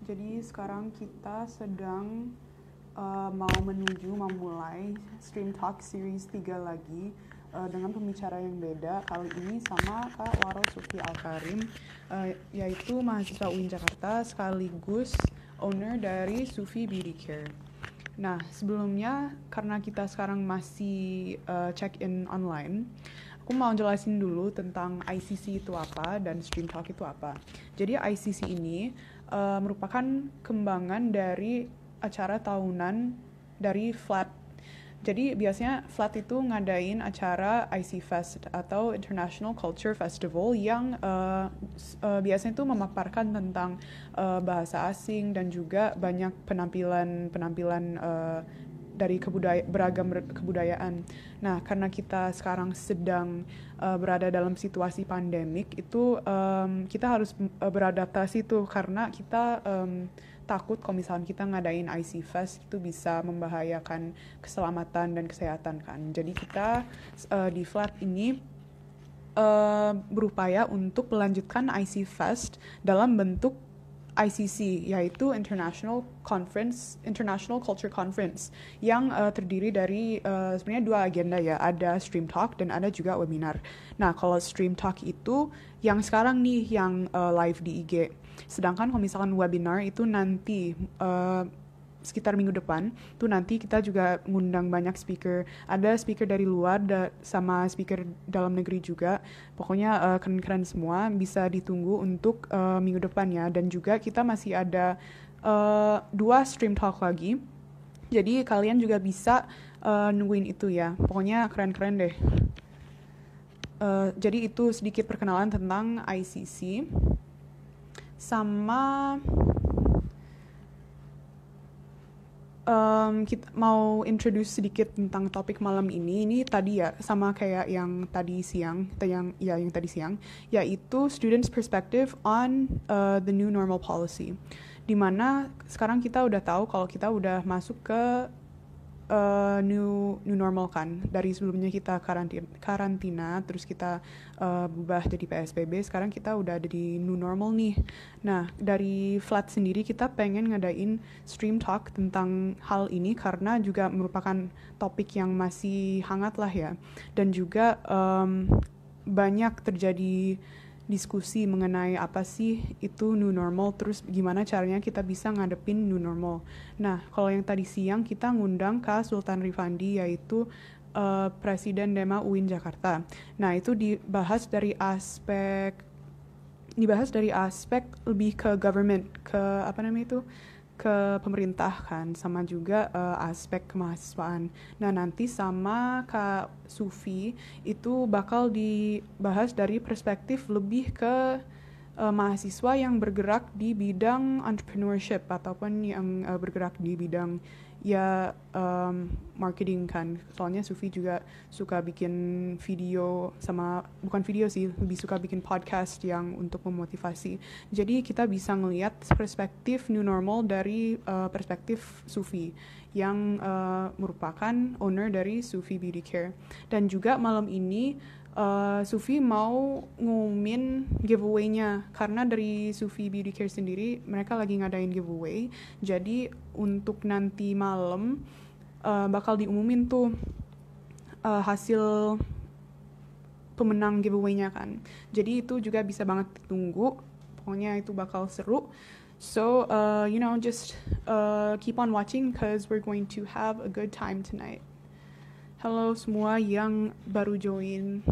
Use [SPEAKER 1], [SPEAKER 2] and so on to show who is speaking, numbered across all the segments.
[SPEAKER 1] Jadi sekarang kita sedang mau memulai Stream Talk Series 3 lagi dengan pembicara yang beda. Kali ini sama Kak Waro Sufi Al-Karim, yaitu mahasiswa UIN Jakarta sekaligus owner dari Sufi Beauty Care. Nah, sebelumnya karena kita sekarang masih check-in online, aku mau jelasin dulu tentang ICC itu apa dan Stream Talk itu apa. Jadi ICC ini merupakan kembangan dari acara tahunan dari FLAT. Jadi biasanya FLAT itu ngadain acara IC Fest atau International Culture Festival yang biasanya itu memaparkan tentang bahasa asing dan juga banyak penampilan dari beragam kebudayaan. Nah, karena kita sekarang sedang berada dalam situasi pandemik, itu kita harus beradaptasi tuh karena kita takut kalau misalnya kita ngadain IC Fest itu bisa membahayakan keselamatan dan kesehatan kan. Jadi kita di FLAT ini berupaya untuk melanjutkan IC Fest dalam bentuk ICC, yaitu International Culture Conference, yang terdiri dari sebenarnya dua agenda ya, ada Stream Talk dan ada juga webinar. Nah, kalau Stream Talk itu yang sekarang nih yang live di IG. Sedangkan kalau misalkan webinar itu nanti sekitar minggu depan tuh nanti kita juga ngundang banyak speaker, ada speaker dari luar sama speaker dalam negeri juga. Pokoknya keren-keren semua, bisa ditunggu untuk minggu depan ya. Dan juga kita masih ada 2 stream talk lagi, jadi kalian juga bisa nungguin itu ya. Pokoknya keren-keren deh. Jadi itu sedikit perkenalan tentang ICC. Sama kita mau introduce sedikit tentang topik malam ini. Ini tadi ya sama kayak yang tadi siang, yaitu students' perspective on the new normal policy. Dimana sekarang kita udah tahu kalau kita udah masuk ke new normal kan. Dari sebelumnya kita karantina, terus kita berubah jadi PSBB, sekarang kita udah ada di new normal nih. Nah, dari FLAT sendiri kita pengen ngadain stream talk tentang hal ini karena juga merupakan topik yang masih hangat lah ya. Dan juga banyak terjadi diskusi mengenai apa sih itu new normal, terus gimana caranya kita bisa ngadepin new normal. Nah, kalau yang tadi siang kita ngundang Kak Sultan Rifandi, yaitu Presiden Dema UIN Jakarta. Nah, itu dibahas dari aspek lebih ke government, ke ke pemerintah kan, sama juga aspek kemahasiswaan. Nah, nanti sama Kak Sufi itu bakal dibahas dari perspektif lebih ke mahasiswa yang bergerak di bidang entrepreneurship ataupun yang bergerak di bidang marketing kan. Soalnya Sufi juga suka bikin video, sama bukan video sih, lebih suka bikin podcast yang untuk memotivasi. Jadi kita bisa ngelihat perspektif new normal dari perspektif Sufi yang merupakan owner dari Sufi Beauty Care. Dan juga malam ini Sufi mau ngumumin giveaway-nya karena dari Sufi Beauty Care sendiri mereka lagi ngadain giveaway. Jadi untuk nanti malam bakal diumumin tuh hasil pemenang giveaway-nya kan. Jadi itu juga bisa banget ditunggu. Pokoknya itu bakal seru. So, just keep on watching because we're going to have a good time tonight. Halo semua yang baru join.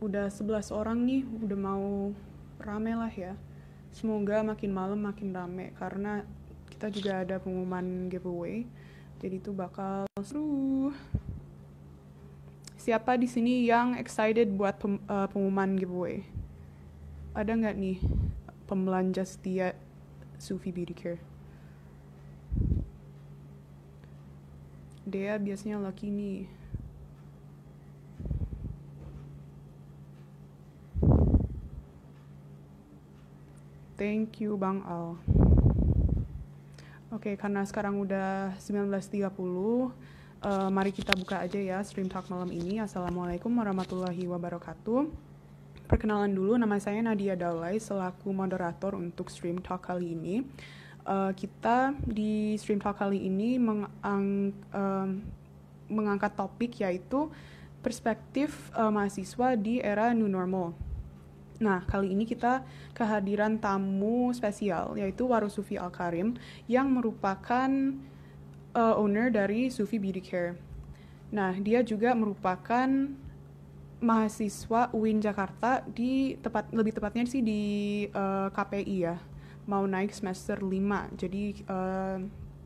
[SPEAKER 1] Udah 11 orang nih, udah mau rame lah ya. Semoga makin malam makin rame karena kita juga ada pengumuman giveaway. Jadi itu bakal seru. Siapa di sini yang excited buat pengumuman giveaway? Ada nggak nih pembelanja setia Sufi Beauty Care? Dea biasanya lucky nih. Thank you Bang Al. Oke, karena sekarang udah 19.30, mari kita buka aja ya Stream Talk malam ini. Assalamualaikum warahmatullahi wabarakatuh. Perkenalan dulu, nama saya Nadia Daulay selaku moderator untuk Stream Talk kali ini. Kita di Stream Talk kali ini mengangkat topik yaitu perspektif mahasiswa di era new normal. Nah, kali ini kita kehadiran tamu spesial, yaitu Warosufi Al-Karim, yang merupakan owner dari Sufi Beauty Care. Nah, dia juga merupakan mahasiswa UIN Jakarta lebih tepatnya sih di KPI ya, mau naik semester 5. Jadi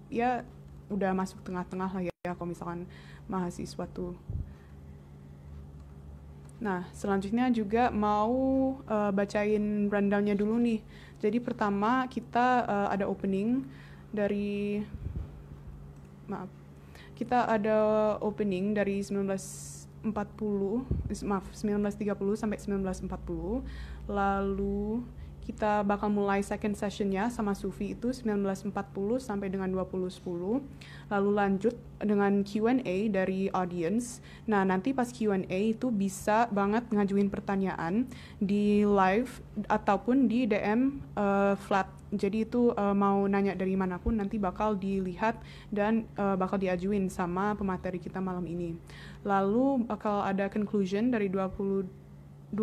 [SPEAKER 1] ya udah masuk tengah-tengah lah ya kalau misalkan mahasiswa tuh. Nah, selanjutnya juga mau bacain rundown-nya dulu nih. Jadi pertama kita ada opening dari kita ada opening dari 1930 sampai 1940. Lalu kita bakal mulai second sessionnya sama Sufi itu 1940 sampai dengan 2010. Lalu lanjut dengan Q&A dari audience. Nah, nanti pas Q&A itu bisa banget ngajuin pertanyaan di live ataupun di DM flat. Jadi itu mau nanya dari manapun nanti bakal dilihat dan bakal diajuin sama pemateri kita malam ini. Lalu bakal ada conclusion dari 2025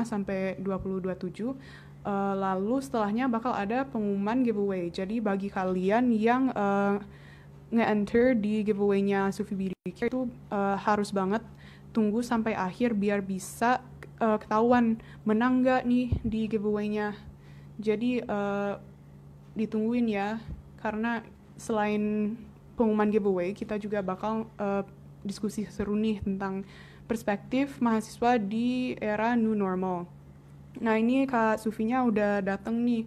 [SPEAKER 1] sampai 2027. Lalu setelahnya bakal ada pengumuman giveaway. Jadi bagi kalian yang nge-enter di giveaway-nya Sufi Beauty Care itu harus banget tunggu sampai akhir biar bisa ketahuan menang nggak nih di giveaway-nya. Jadi ditungguin ya, karena selain pengumuman giveaway kita juga bakal diskusi seru nih tentang perspektif mahasiswa di era new normal. Nah, ini Kak Sufinya udah dateng nih,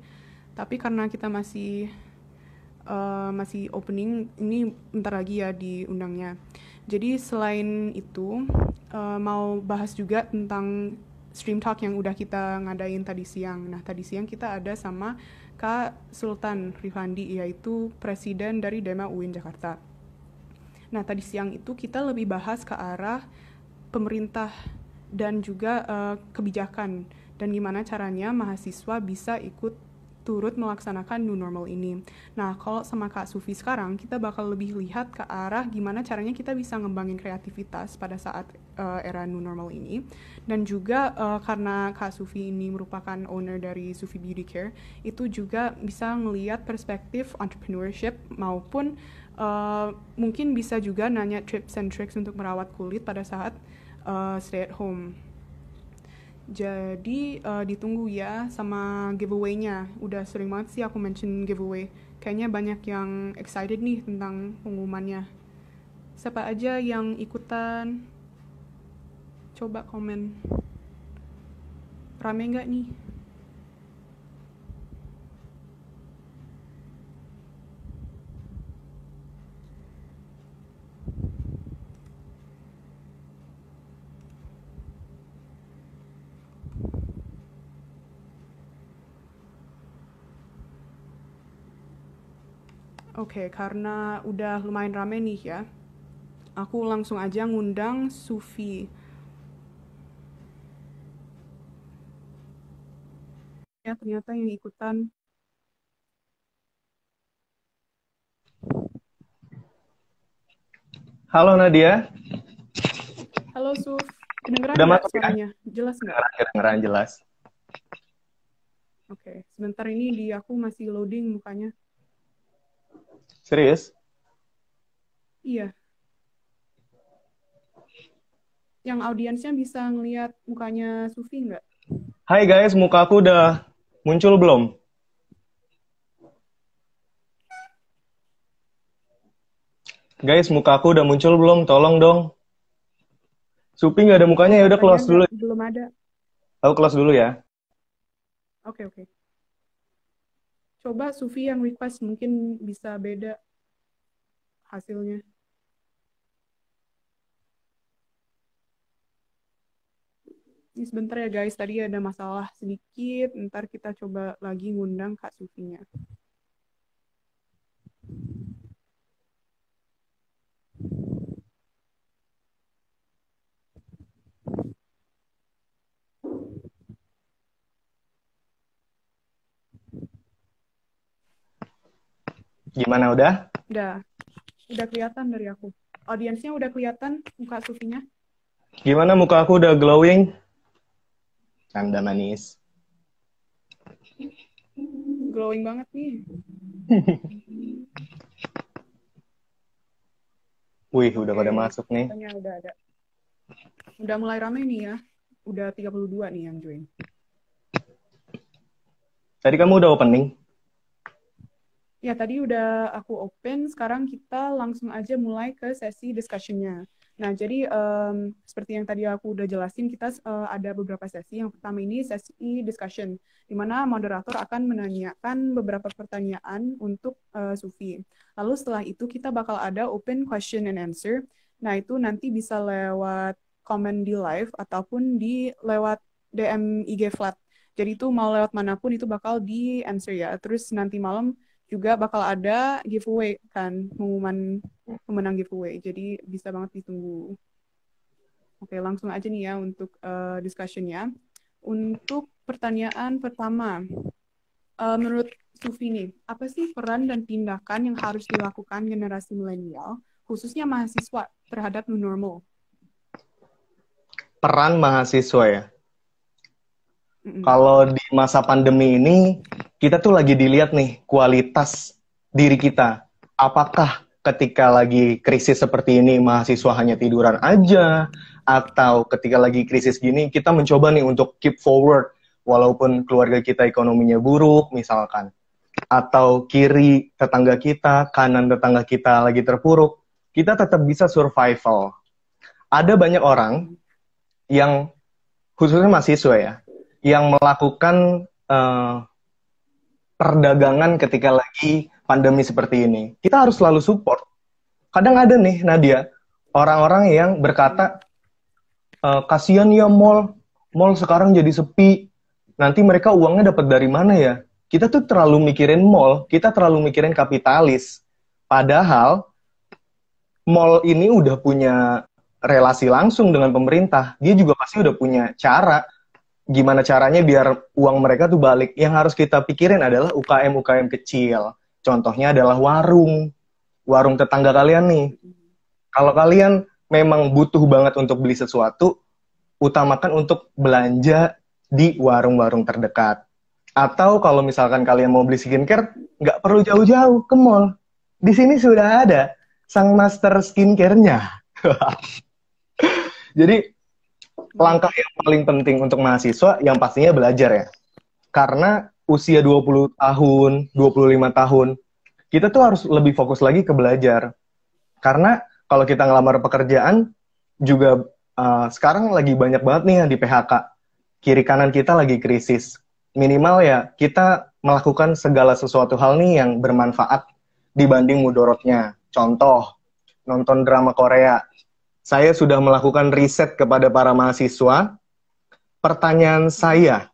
[SPEAKER 1] tapi karena kita masih opening, ini bentar lagi ya diundangnya. Jadi selain itu mau bahas juga tentang Stream Talk yang udah kita ngadain tadi siang. Nah, tadi siang kita ada sama Kak Sultan Rifandi, yaitu Presiden dari Dema UIN Jakarta. Nah, tadi siang itu kita lebih bahas ke arah pemerintah dan juga kebijakan dan gimana caranya mahasiswa bisa ikut turut melaksanakan new normal ini. Nah, kalau sama Kak Sufi sekarang, kita bakal lebih lihat ke arah gimana caranya kita bisa ngembangin kreativitas pada saat era new normal ini. Dan juga karena Kak Sufi ini merupakan owner dari Sufi Beauty Care, itu juga bisa ngelihat perspektif entrepreneurship maupun mungkin bisa juga nanya tips and tricks untuk merawat kulit pada saat stay at home. Jadi ditunggu ya sama giveaway-nya. Udah sering banget sih aku mention giveaway. Kayaknya banyak yang excited nih tentang pengumumannya. Siapa aja yang ikutan? Coba komen. Rame nggak nih? Oke, karena udah lumayan rame nih ya, aku langsung aja ngundang Sufi. Ya, ternyata yang ikutan.
[SPEAKER 2] Halo Nadia.
[SPEAKER 1] Halo Suf, kedengeran
[SPEAKER 2] Udah
[SPEAKER 1] nggak
[SPEAKER 2] masuk ya?
[SPEAKER 1] suaranya? Jelas nggak?
[SPEAKER 2] Kedengeran jelas.
[SPEAKER 1] Oke, sebentar ini di aku masih loading mukanya.
[SPEAKER 2] Serius?
[SPEAKER 1] Iya, yang audiensnya bisa ngelihat mukanya Sufi nggak?
[SPEAKER 2] Hai guys, muka aku udah muncul belum? Guys, muka aku udah muncul belum? Tolong dong. Supi nggak ada mukanya,
[SPEAKER 1] Kok
[SPEAKER 2] ya udah
[SPEAKER 1] katanya
[SPEAKER 2] close dulu.
[SPEAKER 1] nggak, belum ada.
[SPEAKER 2] Aku close dulu ya.
[SPEAKER 1] Oke. Coba Sufi yang request, mungkin bisa beda hasilnya. Ini sebentar ya guys, tadi ada masalah sedikit. Ntar kita coba lagi ngundang Kak Sufinya.
[SPEAKER 2] Gimana udah?
[SPEAKER 1] Udah kelihatan dari aku. Audiensnya udah kelihatan muka Sufinya.
[SPEAKER 2] Gimana muka aku udah glowing? Canda manis.
[SPEAKER 1] Glowing banget nih.
[SPEAKER 2] Wih, udah pada masuk nih.
[SPEAKER 1] Udah ada. Udah mulai rame nih ya. Udah 32 nih yang join.
[SPEAKER 2] Tadi kamu udah opening?
[SPEAKER 1] Ya, tadi udah aku open. Sekarang kita langsung aja mulai ke sesi discussion-nya. Nah, jadi seperti yang tadi aku udah jelasin, kita ada beberapa sesi. Yang pertama ini sesi discussion, di mana moderator akan menanyakan beberapa pertanyaan untuk Sufi. Lalu setelah itu kita bakal ada open question and answer. Nah, itu nanti bisa lewat komen di live ataupun lewat DM IG flat. Jadi itu mau lewat manapun itu bakal di answer ya. Terus nanti malam juga bakal ada giveaway kan, pengumuman pemenang giveaway. Jadi bisa banget ditunggu. Oke, langsung aja nih ya untuk discussion-nya. Untuk pertanyaan pertama, menurut Sufi nih, apa sih peran dan tindakan yang harus dilakukan generasi milenial, khususnya mahasiswa terhadap new normal?
[SPEAKER 2] Peran mahasiswa ya? Kalau di masa pandemi ini, kita tuh lagi dilihat nih kualitas diri kita. Apakah ketika lagi krisis seperti ini mahasiswa hanya tiduran aja, atau ketika lagi krisis gini kita mencoba nih untuk keep forward walaupun keluarga kita ekonominya buruk misalkan, atau kiri tetangga kita, kanan tetangga kita lagi terpuruk, kita tetap bisa survival. Ada banyak orang yang khususnya mahasiswa ya, yang melakukan perdagangan ketika lagi pandemi seperti ini. Kita harus selalu support. Kadang ada nih, Nadia, orang-orang yang berkata, kasihan ya mall sekarang jadi sepi. Nanti mereka uangnya dapat dari mana ya? Kita tuh terlalu mikirin mall, kita terlalu mikirin kapitalis. Padahal, mall ini udah punya relasi langsung dengan pemerintah. Dia juga pasti udah punya cara gimana caranya biar uang mereka tuh balik. Yang harus kita pikirin adalah UKM-UKM kecil. Contohnya adalah warung tetangga kalian nih. Kalau kalian memang butuh banget untuk beli sesuatu, utamakan untuk belanja di warung-warung terdekat. Atau kalau misalkan kalian mau beli skincare, nggak perlu jauh-jauh ke mall. Di sini sudah ada sang master skincare-nya. Jadi langkah yang paling penting untuk mahasiswa yang pastinya belajar ya. Karena usia 20 tahun, 25 tahun, kita tuh harus lebih fokus lagi ke belajar. Karena kalau kita ngelamar pekerjaan, juga sekarang lagi banyak banget nih yang di PHK. Kiri kanan kita lagi krisis. Minimal ya, kita melakukan segala sesuatu hal nih yang bermanfaat dibanding mudorotnya. Contoh, nonton drama Korea. Saya sudah melakukan riset kepada para mahasiswa. Pertanyaan saya,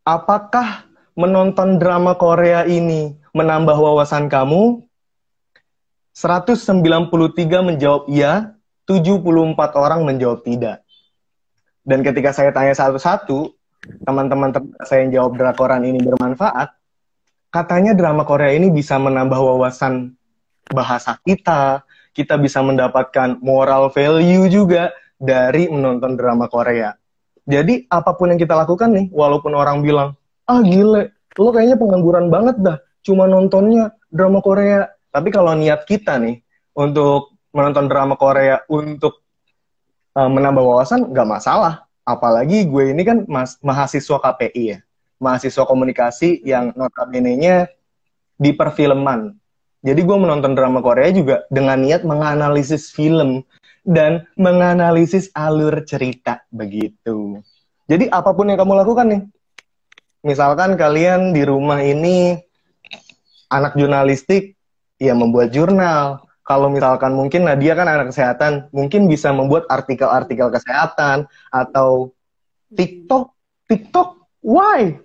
[SPEAKER 2] apakah menonton drama Korea ini menambah wawasan kamu? 193 menjawab iya, 74 orang menjawab tidak. Dan ketika saya tanya satu-satu, teman-teman saya yang jawab drakoran ini bermanfaat, katanya drama Korea ini bisa menambah wawasan bahasa kita bisa mendapatkan moral value juga dari menonton drama Korea. Jadi apapun yang kita lakukan nih, walaupun orang bilang, gile, lo kayaknya pengangguran banget dah, cuma nontonnya drama Korea. Tapi kalau niat kita nih, untuk menonton drama Korea untuk menambah wawasan, nggak masalah. Apalagi gue ini kan mahasiswa KPI ya, mahasiswa komunikasi yang notabene-nya di perfilman. Jadi gue menonton drama Korea juga dengan niat menganalisis film dan menganalisis alur cerita begitu. Jadi apapun yang kamu lakukan nih, misalkan kalian di rumah ini anak jurnalistik, ya membuat jurnal. kalau misalkan mungkin Nadia kan anak kesehatan, mungkin bisa membuat artikel-artikel kesehatan atau TikTok. TikTok, why?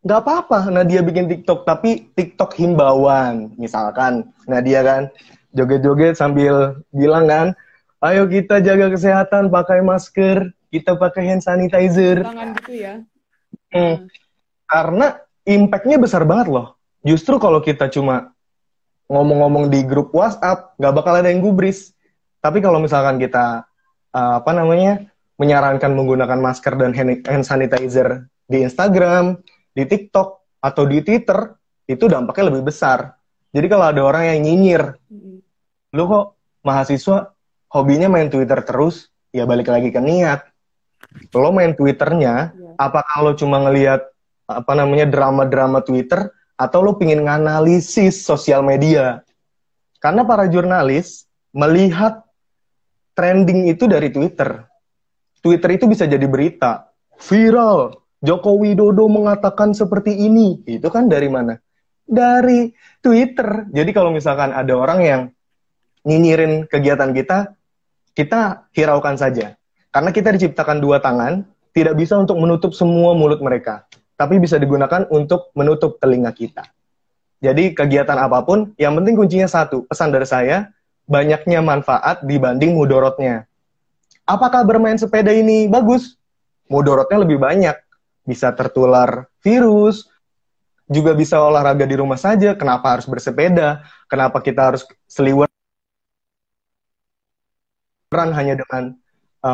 [SPEAKER 2] Nggak apa-apa Nadia bikin TikTok, tapi TikTok himbauan. Misalkan Nadia kan joget-joget sambil bilang kan, ayo kita jaga kesehatan, pakai masker, kita pakai hand sanitizer.
[SPEAKER 1] Tangan gitu ya.
[SPEAKER 2] Karena impact-nya besar banget loh. Justru kalau kita cuma ngomong-ngomong di grup WhatsApp, nggak bakal ada yang gubris. Tapi kalau misalkan kita menyarankan menggunakan masker dan hand sanitizer di Instagram, di TikTok, atau di Twitter, itu dampaknya lebih besar. Jadi kalau ada orang yang nyinyir, lu kok mahasiswa hobinya main Twitter terus, ya balik lagi ke niat. Lo main Twitternya, apakah lo cuma ngelihat drama-drama Twitter, atau lo pingin nganalisis sosial media? Karena para jurnalis melihat trending itu dari Twitter. Twitter itu bisa jadi berita, viral, Joko Widodo mengatakan seperti ini. Itu kan dari mana? Dari Twitter. Jadi kalau misalkan ada orang yang nyinyirin kegiatan kita, kita hiraukan saja. Karena kita diciptakan dua tangan, tidak bisa untuk menutup semua mulut mereka. Tapi bisa digunakan untuk menutup telinga kita. Jadi kegiatan apapun, yang penting kuncinya satu. Pesan dari saya, banyaknya manfaat dibanding mudorotnya. Apakah bermain sepeda ini bagus? Mudorotnya lebih banyak. Bisa tertular virus, juga bisa olahraga di rumah saja. Kenapa harus bersepeda? Kenapa kita harus seliweran hanya dengan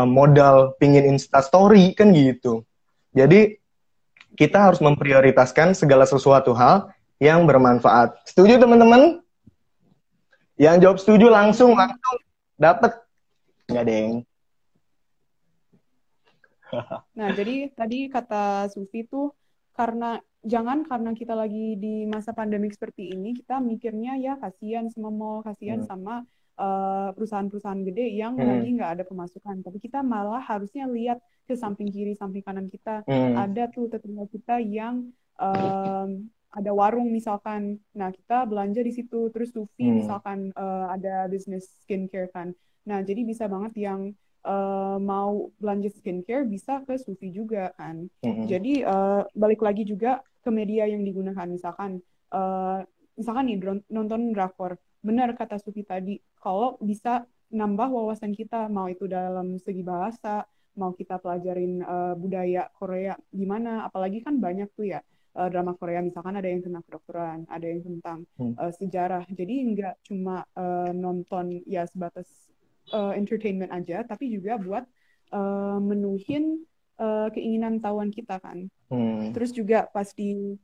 [SPEAKER 2] modal pingin instastory, kan gitu. Jadi kita harus memprioritaskan segala sesuatu hal yang bermanfaat. Setuju teman-teman? Yang jawab setuju langsung dapat. Nggak, Deng.
[SPEAKER 1] Nah, jadi tadi kata Sufi tuh karena kita lagi di masa pandemik seperti ini, kita mikirnya ya kasihan sama mall, kasihan sama perusahaan-perusahaan gede yang lagi nggak ada pemasukan. Tapi kita malah harusnya lihat ke samping kiri, samping kanan kita. Ada tuh tetangga kita yang ada warung misalkan. Nah, kita belanja di situ. Terus Sufi misalkan ada bisnis skincare kan. Nah, jadi bisa banget yang mau belanja skincare bisa ke Sufi juga kan. Jadi balik lagi juga ke media yang digunakan. Misalkan nih nonton drakor. Benar kata Sufi tadi, kalau bisa nambah wawasan kita, mau itu dalam segi bahasa, mau kita pelajarin budaya Korea gimana, apalagi kan banyak tuh ya drama Korea, misalkan ada yang tentang kedokteran, ada yang tentang sejarah. Jadi nggak cuma nonton ya sebatas entertainment aja, tapi juga buat menuhin keinginan tahuan kita kan. Terus juga pasti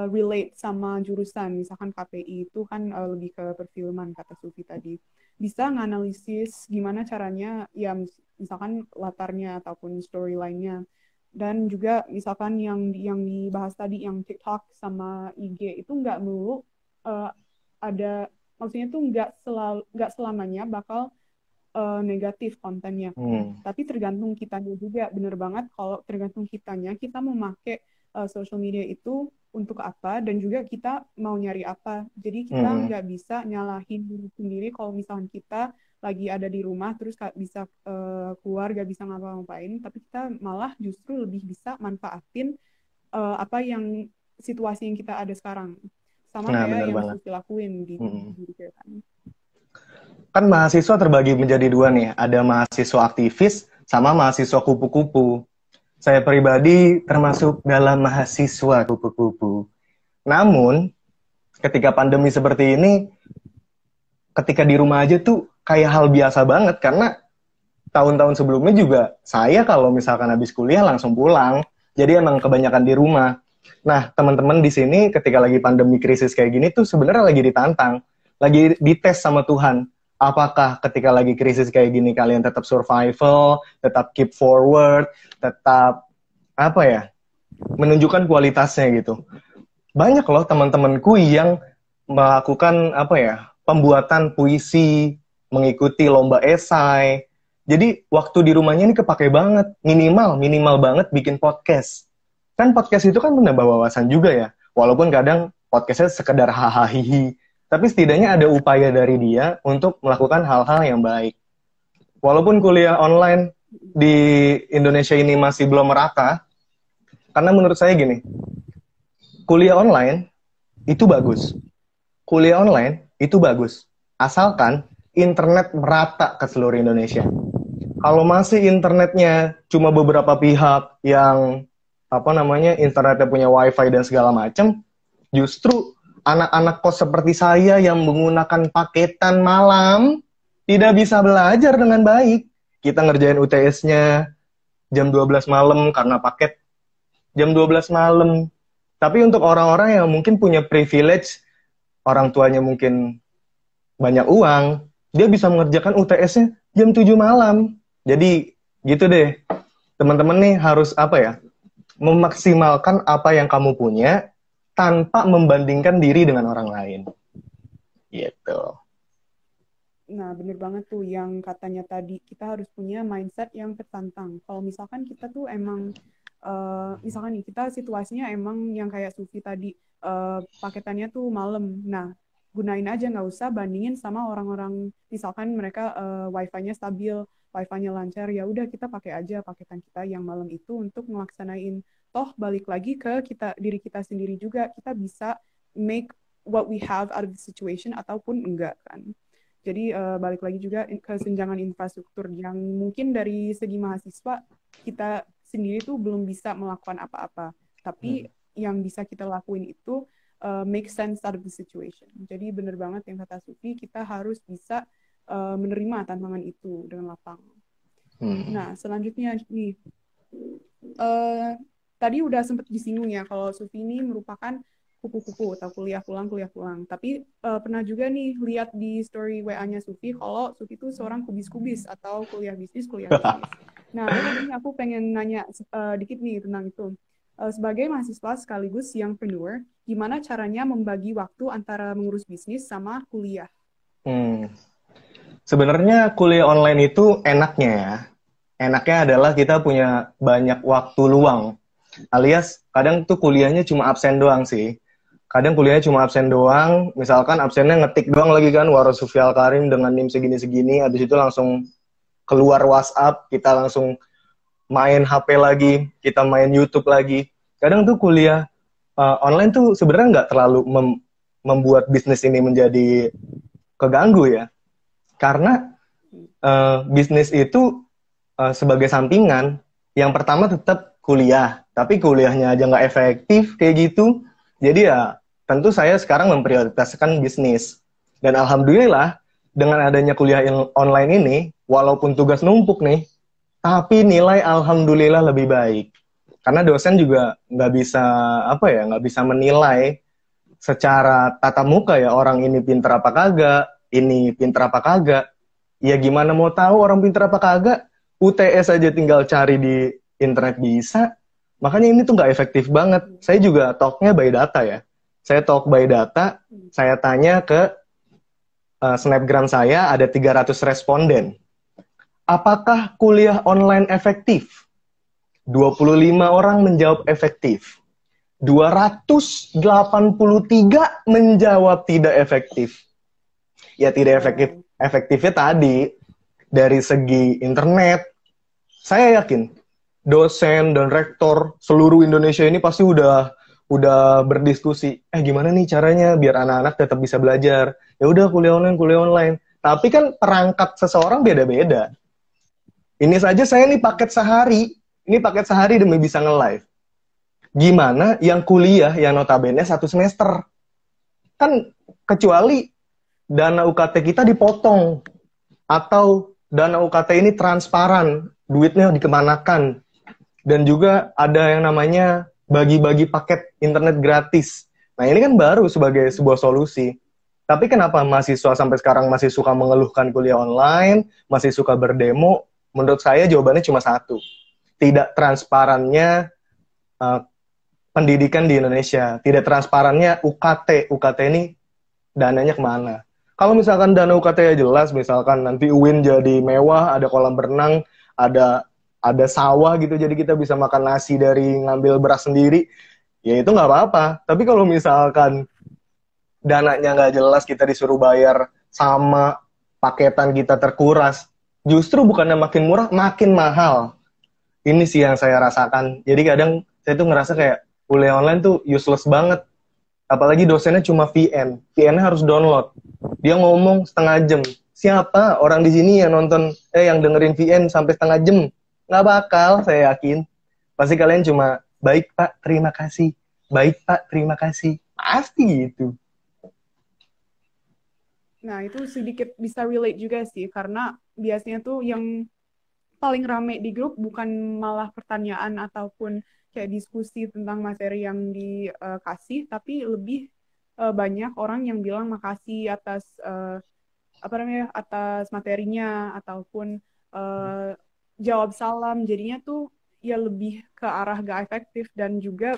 [SPEAKER 1] relate sama jurusan, misalkan KPI itu kan lebih ke perfilman kata Sufi tadi. Bisa nganalisis gimana caranya ya misalkan latarnya ataupun storyline-nya. Dan juga misalkan yang dibahas tadi yang TikTok sama IG itu nggak melulu ada, maksudnya tuh nggak selamanya bakal negatif kontennya. Tapi tergantung kitanya juga, bener banget kalau tergantung kitanya, kita mau pakai social media itu untuk apa dan juga kita mau nyari apa. Jadi kita nggak bisa nyalahin diri sendiri kalau misalkan kita lagi ada di rumah terus gak bisa keluar, gak bisa ngapa-ngapain, tapi kita malah justru lebih bisa manfaatin apa yang situasi yang kita ada sekarang. Sama kayak yang Sufi lakuin di diri kita kan.
[SPEAKER 2] Kan mahasiswa terbagi menjadi dua nih, ada mahasiswa aktivis sama mahasiswa kupu-kupu. Saya pribadi termasuk dalam mahasiswa kupu-kupu. Namun, ketika pandemi seperti ini, ketika di rumah aja tuh kayak hal biasa banget, karena tahun-tahun sebelumnya juga saya kalau misalkan habis kuliah langsung pulang, jadi emang kebanyakan di rumah. Nah, teman-teman di sini ketika lagi pandemi krisis kayak gini tuh sebenarnya lagi ditantang, lagi dites sama Tuhan. Apakah ketika lagi krisis kayak gini kalian tetap survival, tetap keep forward, tetap menunjukkan kualitasnya gitu. Banyak loh teman-temanku yang melakukan pembuatan puisi, mengikuti lomba esai. Jadi waktu di rumahnya ini kepake banget, minimal banget bikin podcast. Kan podcast itu kan menambah wawasan juga ya, walaupun kadang podcastnya sekedar hahaha. tapi setidaknya ada upaya dari dia untuk melakukan hal-hal yang baik. Walaupun kuliah online di Indonesia ini masih belum merata, karena menurut saya gini, kuliah online itu bagus. Kuliah online itu bagus. Asalkan internet merata ke seluruh Indonesia. Kalau masih internetnya cuma beberapa pihak yang internetnya punya wifi dan segala macam, justru anak-anak kos seperti saya yang menggunakan paketan malam tidak bisa belajar dengan baik. Kita ngerjain UTS-nya jam 12 malam karena paket jam 12 malam. Tapi untuk orang-orang yang mungkin punya privilege, orang tuanya mungkin banyak uang, dia bisa mengerjakan UTS-nya jam 7 malam. Jadi gitu deh. Teman-teman nih harus memaksimalkan apa yang kamu punya tanpa membandingkan diri dengan orang lain. Gitu.
[SPEAKER 1] Nah, bener banget tuh yang katanya tadi, kita harus punya mindset yang tertantang. Kalau misalkan kita tuh emang, misalkan nih, kita situasinya emang yang kayak Sufi tadi, paketannya tuh malam. Nah, gunain aja, nggak usah bandingin sama orang-orang, misalkan mereka wifi-nya stabil, wifi-nya lancar, ya udah kita pakai aja paketan kita yang malam itu untuk melaksanain. Toh, balik lagi ke diri kita sendiri juga, kita bisa make what we have out of the situation ataupun enggak kan. Jadi balik lagi juga ke senjangan infrastruktur yang mungkin dari segi mahasiswa kita sendiri tuh belum bisa melakukan apa-apa. Tapi yang bisa kita lakuin itu make sense out of the situation. Jadi benar banget yang kata Sufi, kita harus bisa menerima tantangan itu dengan lapang. Nah, selanjutnya nih, tadi udah sempat disinggung ya kalau Sufi ini merupakan kupu-kupu atau kuliah pulang. Tapi pernah juga nih lihat di story WA-nya Sufi kalau Sufi itu seorang kubis-kubis atau kuliah bisnis. Nah, ini aku pengen nanya dikit nih tentang itu. Sebagai mahasiswa sekaligus young entrepreneur, gimana caranya membagi waktu antara mengurus bisnis sama kuliah?
[SPEAKER 2] Sebenarnya kuliah online itu enaknya ya. Enaknya adalah kita punya banyak waktu luang. Alias kadang tuh kuliahnya cuma absen doang sih. Kadang kuliahnya cuma absen doang, misalkan absennya ngetik doang lagi kan, Waro Sufi Al-Karim dengan NIM segini-segini, habis itu langsung keluar WhatsApp, kita langsung main HP lagi, kita main YouTube lagi. Kadang tuh kuliah online tuh sebenarnya nggak terlalu membuat bisnis ini menjadi keganggu ya. Karena bisnis itu sebagai sampingan, yang pertama tetap kuliah, tapi kuliahnya aja nggak efektif kayak gitu. Jadi ya tentu saya sekarang memprioritaskan bisnis. Dan alhamdulillah dengan adanya kuliah online ini, walaupun tugas numpuk nih, tapi nilai alhamdulillah lebih baik. Karena dosen juga nggak bisa menilai secara tatap muka ya orang ini pinter apa kagak, ini pinter apa kagak. Ya gimana mau tahu orang pinter apa kagak? UTS aja tinggal cari di internet bisa. Makanya ini tuh nggak efektif banget. Saya juga talknya by data ya. Saya talk by data, saya tanya ke Snapgram saya, ada 300 responden. Apakah kuliah online efektif? 25 orang menjawab efektif. 283 menjawab tidak efektif. Ya tidak efektif. Efektifnya tadi, dari segi internet, saya yakin dosen dan rektor seluruh Indonesia ini pasti udah berdiskusi. Gimana nih caranya biar anak-anak tetap bisa belajar? Ya udah kuliah online. Tapi kan perangkat seseorang beda-beda. Ini saja saya nih paket sehari demi bisa nge-live. Gimana yang kuliah yang notabene 1 semester? Kan kecuali dana UKT kita dipotong atau dana UKT ini transparan, duitnya dikemanakan. Dan juga ada yang namanya bagi-bagi paket internet gratis. Nah ini kan baru sebagai sebuah solusi. Tapi kenapa mahasiswa sampai sekarang masih suka mengeluhkan kuliah online, masih suka berdemo? Menurut saya jawabannya cuma satu. Tidak transparannya pendidikan di Indonesia. Tidak transparannya UKT. UKT ini dananya kemana? Kalau misalkan dana UKT jelas, misalkan nanti UIN jadi mewah, ada kolam berenang, ada sawah gitu, jadi kita bisa makan nasi dari ngambil beras sendiri, ya itu nggak apa-apa. Tapi kalau misalkan dananya nggak jelas, kita disuruh bayar sama, paketan kita terkuras. Justru bukannya makin murah, makin mahal. Ini sih yang saya rasakan. Jadi kadang saya tuh ngerasa kayak kuliah online tuh useless banget. Apalagi dosennya cuma VN. VN-nya harus download. Dia ngomong setengah jam. Siapa orang di sini yang nonton, yang dengerin VN sampai setengah jam? Nggak bakal, saya yakin. Pasti kalian cuma, baik Pak, terima kasih. Baik Pak, terima kasih. Pasti gitu.
[SPEAKER 1] Nah, itu sedikit bisa relate juga sih, karena biasanya tuh yang paling rame di grup bukan malah pertanyaan ataupun kayak diskusi tentang materi yang dikasih, tapi lebih banyak orang yang bilang makasih atas atas materinya ataupun uh, jawab salam. Jadinya tuh ya lebih ke arah gak efektif, dan juga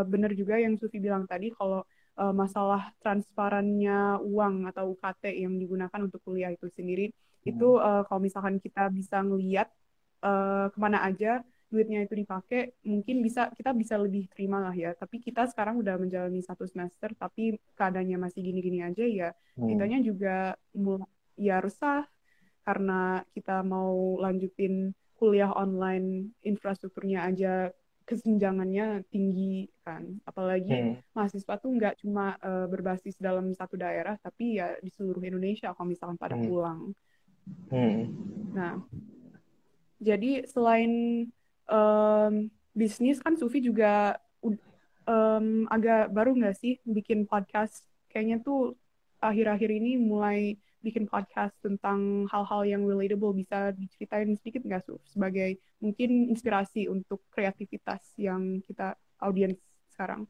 [SPEAKER 1] bener juga yang Sufi bilang tadi kalau masalah transparannya uang atau UKT yang digunakan untuk kuliah itu sendiri, itu kalau misalkan kita bisa ngeliat kemana aja duitnya itu dipakai, mungkin kita bisa lebih terima lah ya. Tapi kita sekarang udah menjalani 1 semester, tapi keadaannya masih gini-gini aja ya. Kitanya juga ya resah karena kita mau lanjutin kuliah online, infrastrukturnya aja kesenjangannya tinggi kan. Apalagi mahasiswa tuh nggak cuma berbasis dalam satu daerah, tapi ya di seluruh Indonesia kalau misalkan pada pulang. Nah, jadi selain bisnis kan Sufi juga agak baru nggak sih bikin podcast? Kayaknya tuh akhir-akhir ini mulai bikin podcast tentang hal-hal yang relatable. Bisa diceritain sedikit nggak, Suf? Sebagai mungkin inspirasi untuk kreativitas yang kita audiens sekarang.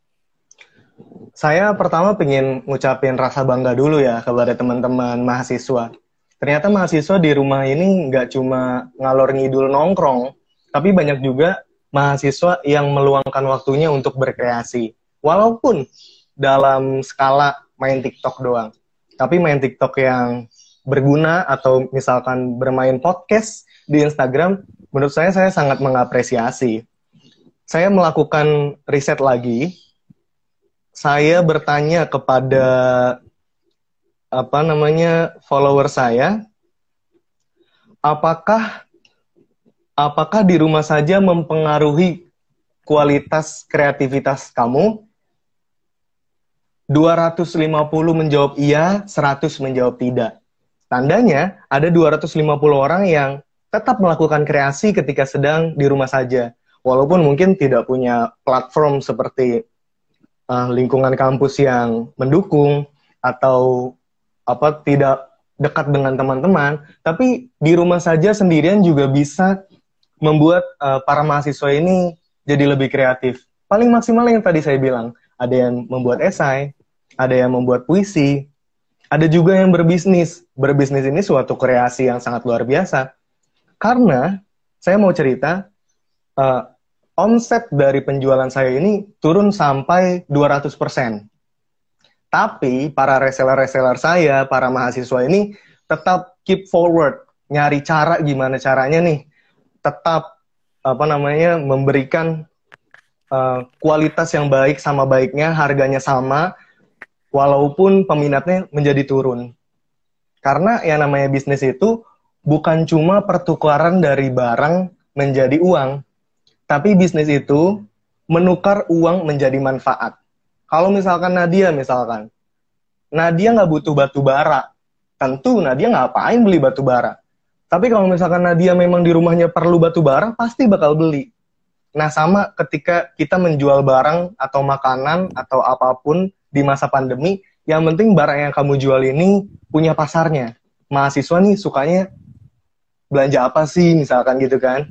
[SPEAKER 2] Saya pertama pengen ngucapin rasa bangga dulu ya kepada teman-teman mahasiswa. Ternyata mahasiswa di rumah ini nggak cuma ngalor ngidul nongkrong, tapi banyak juga mahasiswa yang meluangkan waktunya untuk berkreasi. Walaupun dalam skala main TikTok doang. Tapi main TikTok yang berguna atau misalkan bermain podcast di Instagram, menurut saya sangat mengapresiasi. Saya melakukan riset lagi. Saya bertanya kepada follower saya, apakah di rumah saja mempengaruhi kualitas kreativitas kamu? 250 menjawab iya, 100 menjawab tidak. Tandanya ada 250 orang yang tetap melakukan kreasi ketika sedang di rumah saja. Walaupun mungkin tidak punya platform seperti lingkungan kampus yang mendukung atau tidak dekat dengan teman-teman, tapi di rumah saja sendirian juga bisa membuat para mahasiswa ini jadi lebih kreatif. Paling maksimal yang tadi saya bilang, ada yang membuat esai, ada yang membuat puisi, ada juga yang berbisnis. Berbisnis ini suatu kreasi yang sangat luar biasa. Karena saya mau cerita, omset dari penjualan saya ini turun sampai 200%. Tapi para reseller-reseller saya, para mahasiswa ini tetap keep forward, nyari cara gimana caranya nih, tetap memberikan kualitas yang baik sama baiknya, harganya sama, walaupun peminatnya menjadi turun. Karena yang namanya bisnis itu bukan cuma pertukaran dari barang menjadi uang, tapi bisnis itu menukar uang menjadi manfaat. Kalau misalkan Nadia nggak butuh batu bara, tentu Nadia ngapain beli batu bara. Tapi kalau misalkan Nadia memang di rumahnya perlu batu bara, pasti bakal beli. Nah, sama ketika kita menjual barang atau makanan atau apapun di masa pandemi, yang penting barang yang kamu jual ini punya pasarnya. Mahasiswa nih sukanya belanja apa sih, misalkan gitu kan.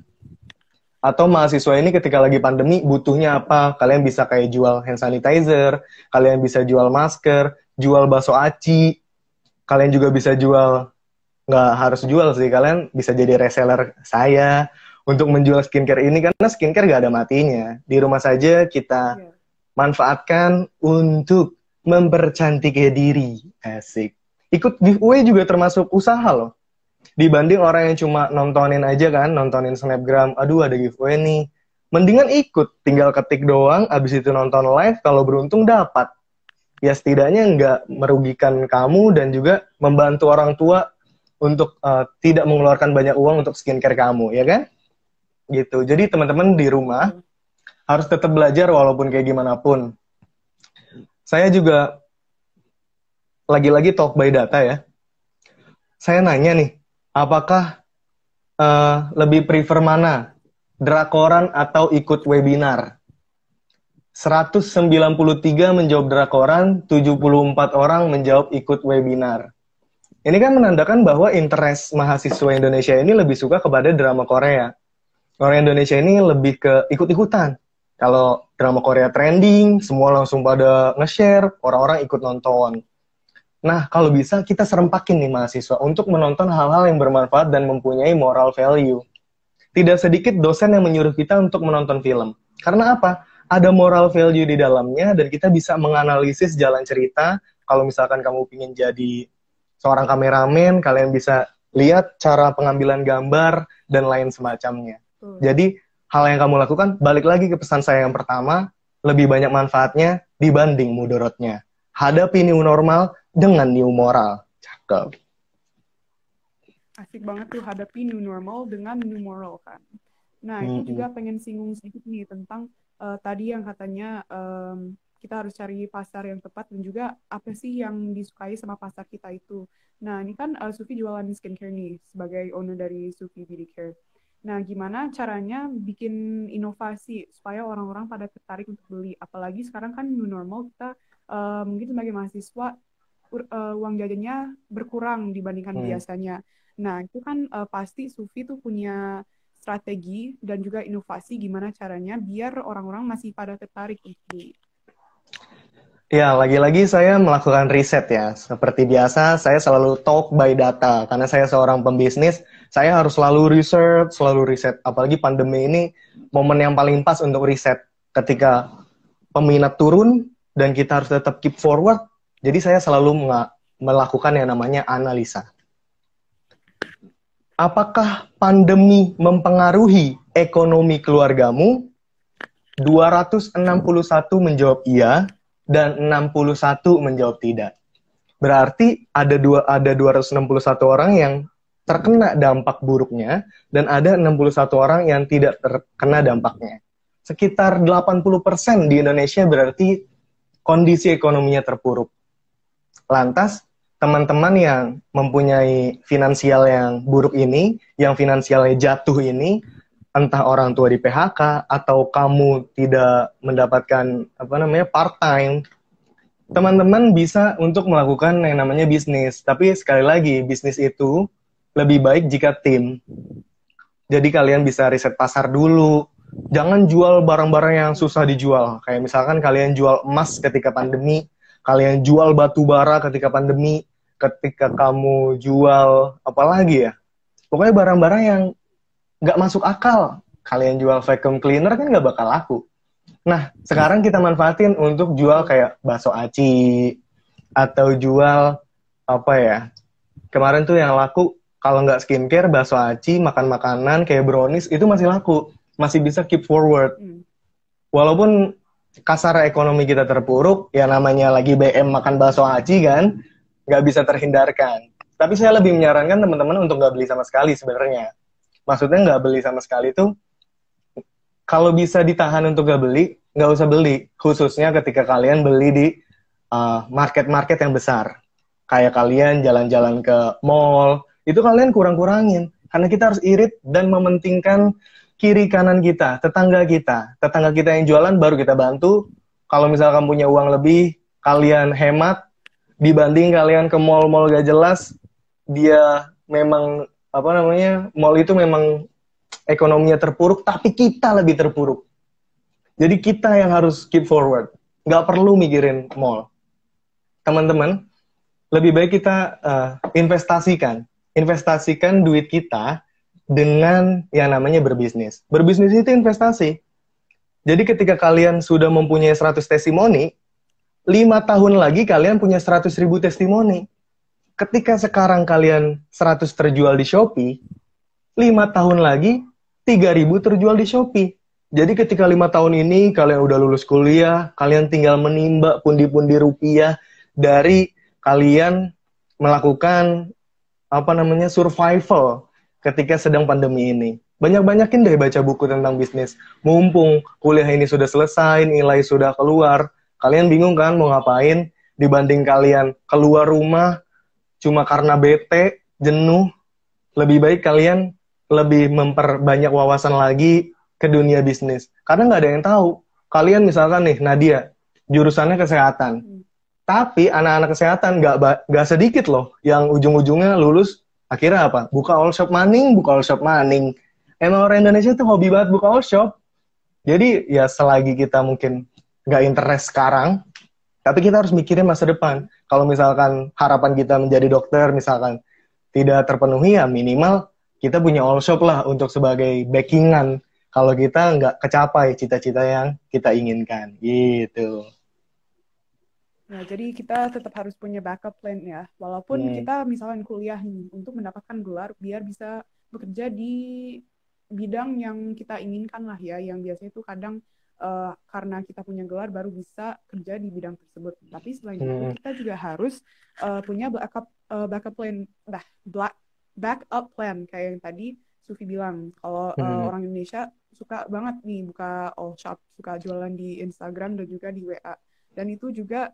[SPEAKER 2] Atau mahasiswa ini ketika lagi pandemi butuhnya apa? Kalian bisa kayak jual hand sanitizer, kalian bisa jual masker, jual bakso aci, kalian juga bisa jual, nggak harus jual sih, kalian bisa jadi reseller saya untuk menjual skincare ini, karena skincare nggak ada matinya. Di rumah saja kita manfaatkan untuk mempercantik diri. Asik. Ikut giveaway juga termasuk usaha loh. Dibanding orang yang cuma nontonin aja kan, nontonin snapgram, aduh ada giveaway nih. Mendingan ikut, tinggal ketik doang, abis itu nonton live, kalau beruntung dapat. ya setidaknya nggak merugikan kamu dan juga membantu orang tua untuk tidak mengeluarkan banyak uang untuk skincare kamu, ya kan? Gitu. Jadi teman-teman di rumah harus tetap belajar walaupun kayak gimana pun. Saya juga lagi-lagi talk by data ya. Saya nanya nih, apakah lebih prefer mana? Drakoran atau ikut webinar? 193 menjawab drakoran, 74 orang menjawab ikut webinar. Ini kan menandakan bahwa interest mahasiswa Indonesia ini lebih suka kepada drama Korea. Orang Indonesia ini lebih ke ikut-ikutan. Kalau drama Korea trending, semua langsung pada nge-share, orang-orang ikut nonton. Nah, kalau bisa kita serempakin nih mahasiswa untuk menonton hal-hal yang bermanfaat dan mempunyai moral value. Tidak sedikit dosen yang menyuruh kita untuk menonton film. Karena apa? Ada moral value di dalamnya dan kita bisa menganalisis jalan cerita. Kalau misalkan kamu ingin jadi seorang kameramen, kalian bisa lihat cara pengambilan gambar dan lain semacamnya. Jadi, hal yang kamu lakukan, balik lagi ke pesan saya yang pertama, lebih banyak manfaatnya dibanding mudorotnya. Hadapi new normal dengan new moral. Cakep.
[SPEAKER 1] Asik banget tuh, hadapi new normal dengan new moral kan. Nah, itu juga pengen singgung sedikit nih tentang tadi yang katanya kita harus cari pasar yang tepat dan juga apa sih yang disukai sama pasar kita itu. Nah, ini kan Sufi jualan skincare nih sebagai owner dari Sufi Beauty Care. Nah, gimana caranya bikin inovasi supaya orang-orang pada tertarik untuk beli? Apalagi sekarang kan new normal, kita mungkin sebagai mahasiswa uang jajannya berkurang dibandingkan biasanya. Nah, itu kan pasti Sufi tuh punya strategi dan juga inovasi gimana caranya biar orang-orang masih pada tertarik untuk beli.
[SPEAKER 2] Ya, lagi-lagi saya melakukan riset ya. Seperti biasa, saya selalu talk by data. Karena saya seorang pembisnis, saya harus selalu riset. Apalagi pandemi ini, momen yang paling pas untuk riset. Ketika peminat turun, dan kita harus tetap keep forward, jadi saya selalu melakukan yang namanya analisa. Apakah pandemi mempengaruhi ekonomi keluargamu? 261 menjawab iya, dan 61 menjawab tidak. Berarti ada 261 orang yang terkena dampak buruknya dan ada 61 orang yang tidak terkena dampaknya. Sekitar 80% di Indonesia berarti kondisi ekonominya terpuruk. Lantas, teman-teman yang mempunyai finansial yang buruk ini, yang finansialnya jatuh ini, entah orang tua di PHK atau kamu tidak mendapatkan part-time, teman-teman bisa untuk melakukan yang namanya bisnis. Tapi sekali lagi, bisnis itu lebih baik jika tim. Jadi kalian bisa riset pasar dulu. Jangan jual barang-barang yang susah dijual. Kayak misalkan kalian jual emas ketika pandemi, kalian jual batu bara ketika pandemi, ketika kamu jual apa lagi ya? Pokoknya barang-barang yang nggak masuk akal. Kalian jual vacuum cleaner kan nggak bakal laku. Nah, sekarang kita manfaatin untuk jual kayak bakso aci, atau jual apa ya? Kemarin tuh yang laku, kalau nggak skincare, bakso aci, makan makanan kayak brownies, itu masih laku. Masih bisa keep forward. Walaupun kasar ekonomi kita terpuruk, ya namanya lagi BM makan bakso aci kan, nggak bisa terhindarkan. Tapi saya lebih menyarankan teman-teman untuk nggak beli sama sekali sebenarnya. Maksudnya nggak beli sama sekali tuh, kalau bisa ditahan untuk nggak beli, nggak usah beli. Khususnya ketika kalian beli di market-market yang besar. Kayak kalian jalan-jalan ke mall, itu kalian kurang-kurangin. Karena kita harus irit dan mementingkan kiri kanan kita, tetangga kita. Tetangga kita yang jualan baru kita bantu. Kalau misalkan punya uang lebih, kalian hemat. Dibanding kalian ke mall-mall gak jelas, dia memang mall itu memang ekonominya terpuruk, tapi kita lebih terpuruk. Jadi kita yang harus keep forward. Nggak perlu mikirin mall. Teman-teman, lebih baik kita investasikan duit kita dengan yang namanya berbisnis. Berbisnis itu investasi. Jadi ketika kalian sudah mempunyai 100 testimoni, 5 tahun lagi kalian punya 100.000 testimoni. Ketika sekarang kalian 100 terjual di Shopee, 5 tahun lagi 3.000 terjual di Shopee. Jadi ketika 5 tahun ini kalian udah lulus kuliah, kalian tinggal menimba pundi-pundi rupiah dari kalian melakukan apa namanya survival ketika sedang pandemi ini. Banyak-banyakin deh baca buku tentang bisnis. Mumpung kuliah ini sudah selesai, nilai sudah keluar, kalian bingung kan mau ngapain dibanding kalian keluar rumah cuma karena bete, jenuh, lebih baik kalian lebih memperbanyak wawasan lagi ke dunia bisnis. Karena nggak ada yang tahu. Kalian misalkan nih, Nadia, jurusannya kesehatan. Tapi anak-anak kesehatan nggak sedikit loh yang ujung-ujungnya lulus akhirnya apa? Buka all shop maning, buka all shop maning. Emang orang Indonesia tuh hobi banget buka all shop. Jadi ya selagi kita mungkin nggak interest sekarang, tapi kita harus mikirin masa depan. Kalau misalkan harapan kita menjadi dokter misalkan tidak terpenuhi, ya minimal kita punya all shop lah untuk sebagai backingan kalau kita nggak kecapai cita-cita yang kita inginkan gitu.
[SPEAKER 1] Nah, jadi kita tetap harus punya backup plan ya. Walaupun kita misalkan kuliah nih untuk mendapatkan gelar biar bisa bekerja di bidang yang kita inginkan lah ya. Yang biasanya itu kadang karena kita punya gelar baru bisa kerja di bidang tersebut. Tapi selain itu kita juga harus punya backup plan, backup plan kayak yang tadi Sufi bilang. Kalau orang Indonesia suka banget nih buka all shop, suka jualan di Instagram dan juga di WA. Dan itu juga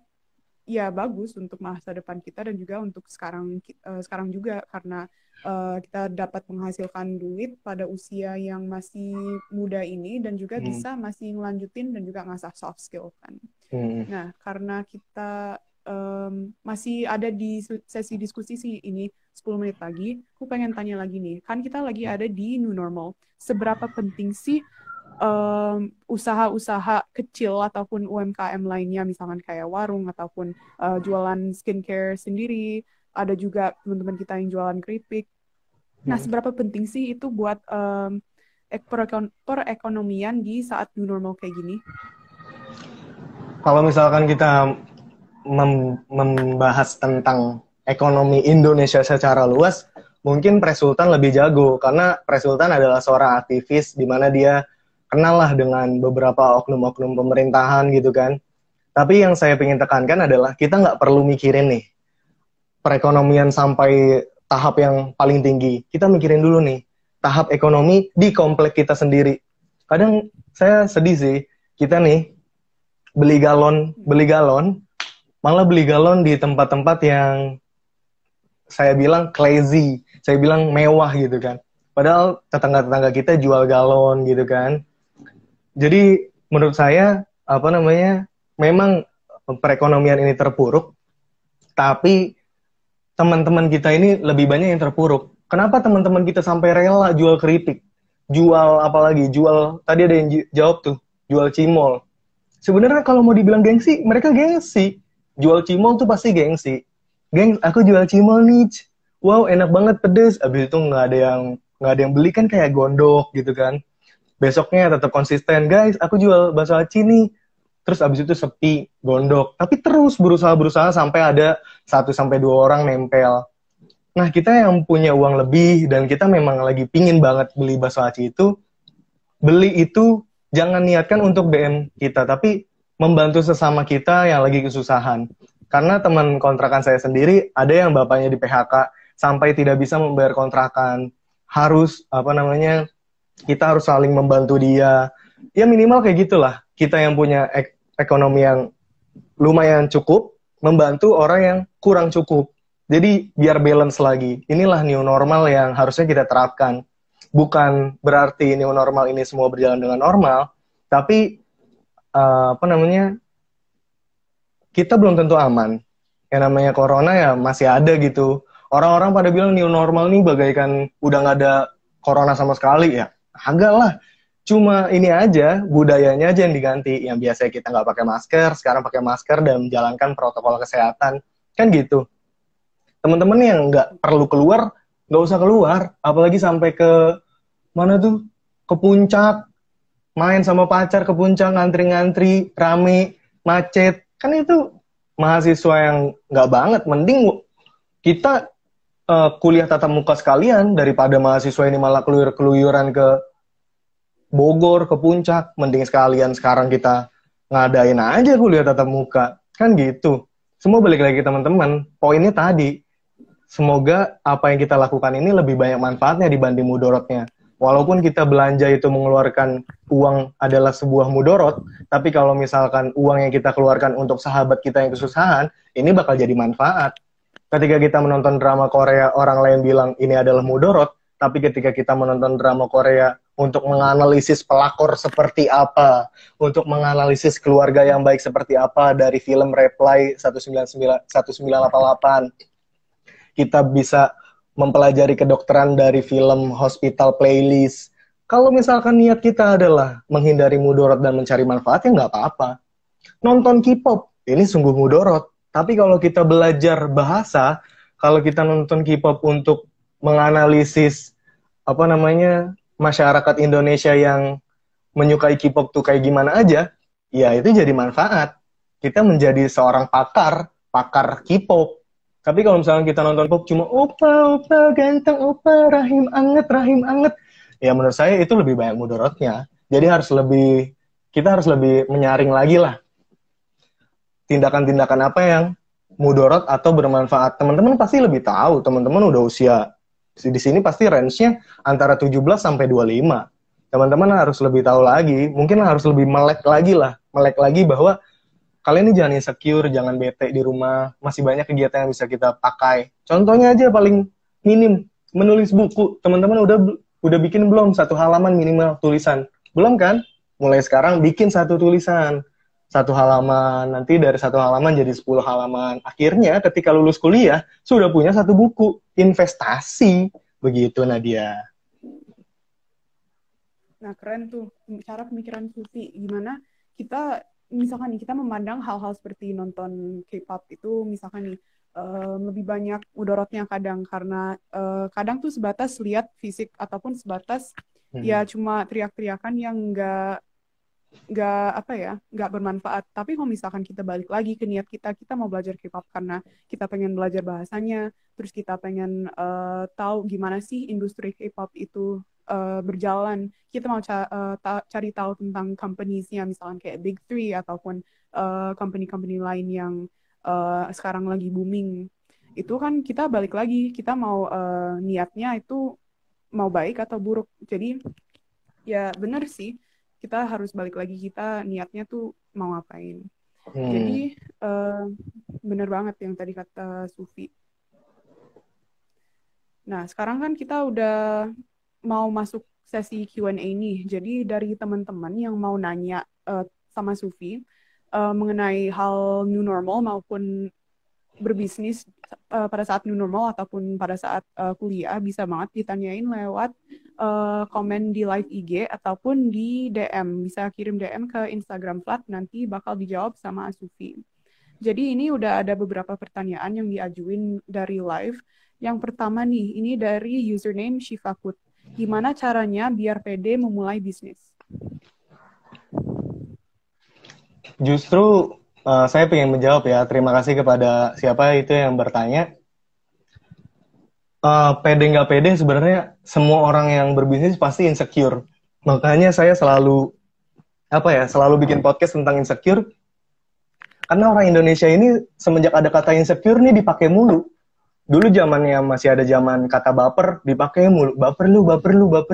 [SPEAKER 1] ya bagus untuk masa depan kita dan juga untuk sekarang juga karena kita dapat menghasilkan duit pada usia yang masih muda ini dan juga bisa masih ngelanjutin dan juga ngasah soft skill kan. Nah, karena kita masih ada di sesi diskusi sih ini 10 menit lagi, aku pengen tanya lagi nih, kan kita lagi ada di new normal. Seberapa penting sih usaha-usaha kecil ataupun UMKM lainnya, misalkan kayak warung ataupun jualan skincare sendiri, ada juga teman-teman kita yang jualan keripik. Nah, seberapa penting sih itu buat perekonomian di saat new normal kayak gini?
[SPEAKER 2] Kalau misalkan kita membahas tentang ekonomi Indonesia secara luas, mungkin Presultan lebih jago karena Presultan adalah seorang aktivis di mana dia kenal lah dengan beberapa oknum-oknum pemerintahan gitu kan. Tapi yang saya ingin tekankan adalah kita nggak perlu mikirin nih perekonomian sampai tahap yang paling tinggi. Kita mikirin dulu nih tahap ekonomi di komplek kita sendiri. Kadang saya sedih sih, kita nih beli galon, malah beli galon di tempat-tempat yang saya bilang classy, saya bilang mewah gitu kan. Padahal tetangga-tetangga kita jual galon gitu kan. Jadi menurut saya memang perekonomian ini terpuruk, tapi teman-teman kita ini lebih banyak yang terpuruk. Kenapa teman-teman kita sampai rela jual keripik, jual apalagi, tadi ada yang jawab tuh, jual cimol. Sebenarnya kalau mau dibilang gengsi, mereka gengsi. Jual cimol tuh pasti gengsi. Aku jual cimol nih, wow enak banget pedes. Abis itu nggak ada yang beli kan kayak gondok gitu kan. Besoknya tetap konsisten, guys, aku jual bakso aci nih. Terus abis itu sepi, gondok. Tapi terus berusaha sampai ada 1-2 orang nempel. Nah, kita yang punya uang lebih dan kita memang lagi pingin banget beli bakso aci itu, beli itu jangan niatkan untuk DM kita, tapi membantu sesama kita yang lagi kesusahan. Karena teman kontrakan saya sendiri, ada yang bapaknya di PHK, sampai tidak bisa membayar kontrakan. Harus, kita harus saling membantu dia. Ya minimal kayak gitulah. Kita yang punya ekonomi yang lumayan cukup, membantu orang yang kurang cukup. Jadi biar balance lagi. Inilah new normal yang harusnya kita terapkan. Bukan berarti new normal ini semua berjalan dengan normal, tapi kita belum tentu aman. Yang namanya corona ya masih ada gitu. Orang-orang pada bilang new normal nih bagaikan udah nggak ada corona sama sekali ya. Agak lah, cuma ini aja, budayanya aja yang diganti. Yang biasanya kita nggak pakai masker, sekarang pakai masker dan menjalankan protokol kesehatan. Kan gitu. Teman-teman yang nggak perlu keluar, nggak usah keluar. Apalagi sampai ke, mana tuh, ke puncak, main sama pacar ke puncak, ngantri-ngantri, rame, macet. Kan itu mahasiswa yang nggak banget. Mending kita kuliah tatap muka sekalian daripada mahasiswa ini malah keluyuran ke Bogor, ke puncak, mending sekalian sekarang kita ngadain aja kuliah tatap muka. Kan gitu. Semua balik lagi teman-teman. Poinnya tadi, semoga apa yang kita lakukan ini lebih banyak manfaatnya dibanding mudorotnya. Walaupun kita belanja itu mengeluarkan uang adalah sebuah mudorot, tapi kalau misalkan uang yang kita keluarkan untuk sahabat kita yang kesusahan, ini bakal jadi manfaat. Ketika kita menonton drama Korea, orang lain bilang ini adalah mudorot, tapi ketika kita menonton drama Korea untuk menganalisis pelakor seperti apa, untuk menganalisis keluarga yang baik seperti apa dari film Reply 1988, kita bisa mempelajari kedokteran dari film Hospital Playlist. Kalau misalkan niat kita adalah menghindari mudorot dan mencari manfaat, ya nggak apa-apa. Nonton K-pop, ini sungguh mudorot. Tapi kalau kita belajar bahasa, kalau kita nonton K-pop untuk menganalisis masyarakat Indonesia yang menyukai K-pop tuh kayak gimana aja, ya itu jadi manfaat. Kita menjadi seorang pakar K-pop. Tapi kalau misalnya kita nonton pop cuma opa, ganteng, opa, rahim anget, ya menurut saya itu lebih banyak mudorotnya. Jadi kita harus lebih menyaring lagi lah tindakan-tindakan apa yang mudorot atau bermanfaat. Teman-teman pasti lebih tahu, teman-teman udah usia di sini pasti range-nya antara 17 sampai 25. Teman-teman harus lebih tahu lagi, mungkin harus lebih melek lagi bahwa kalian ini jangan insecure, jangan bete di rumah, masih banyak kegiatan yang bisa kita pakai. Contohnya aja paling minim, menulis buku. Teman-teman udah bikin belum satu halaman minimal tulisan? Belum kan? Mulai sekarang bikin satu tulisan. Satu halaman, nanti dari satu halaman jadi 10 halaman. Akhirnya ketika lulus kuliah, sudah punya satu buku. Investasi. Begitu, Nadia.
[SPEAKER 1] Nah, keren tuh cara pemikiran Sufi. Gimana kita, misalkan nih, kita memandang hal-hal seperti nonton K-pop itu, misalkan nih, lebih banyak mudorotnya kadang, karena kadang tuh sebatas lihat fisik, ataupun sebatas ya cuma teriak-teriakan yang nggak bermanfaat. Tapi kalau misalkan kita balik lagi ke niat kita mau belajar K-pop karena kita pengen belajar bahasanya, terus kita pengen tahu gimana sih industri K-pop itu berjalan, kita mau cari tahu tentang companies-nya, misalkan kayak Big Three ataupun company-company lain yang sekarang lagi booming, itu kan kita balik lagi, kita mau niatnya itu mau baik atau buruk. Jadi ya benar sih, kita harus balik lagi, kita niatnya tuh mau ngapain. Jadi bener banget yang tadi kata Sufi. Nah, sekarang kan kita udah mau masuk sesi Q&A nih. Jadi dari teman-teman yang mau nanya sama Sufi mengenai hal new normal maupun berbisnis pada saat new normal ataupun pada saat kuliah, bisa banget ditanyain lewat komen di live IG ataupun di DM. Bisa kirim DM ke Instagram Flat, nanti bakal dijawab sama Sufi. Jadi ini udah ada beberapa pertanyaan yang diajuin dari live. Yang pertama nih, ini dari username Shifakut. Gimana caranya biar pede memulai bisnis?
[SPEAKER 2] Justru saya pengen menjawab ya. Terima kasih kepada siapa itu yang bertanya. Pede nggak pede sebenarnya semua orang yang berbisnis pasti insecure. Makanya saya selalu bikin podcast tentang insecure. Karena orang Indonesia ini semenjak ada kata insecure nih dipakai mulu. Dulu zamannya masih ada zaman kata baper, dipakai mulu. Baper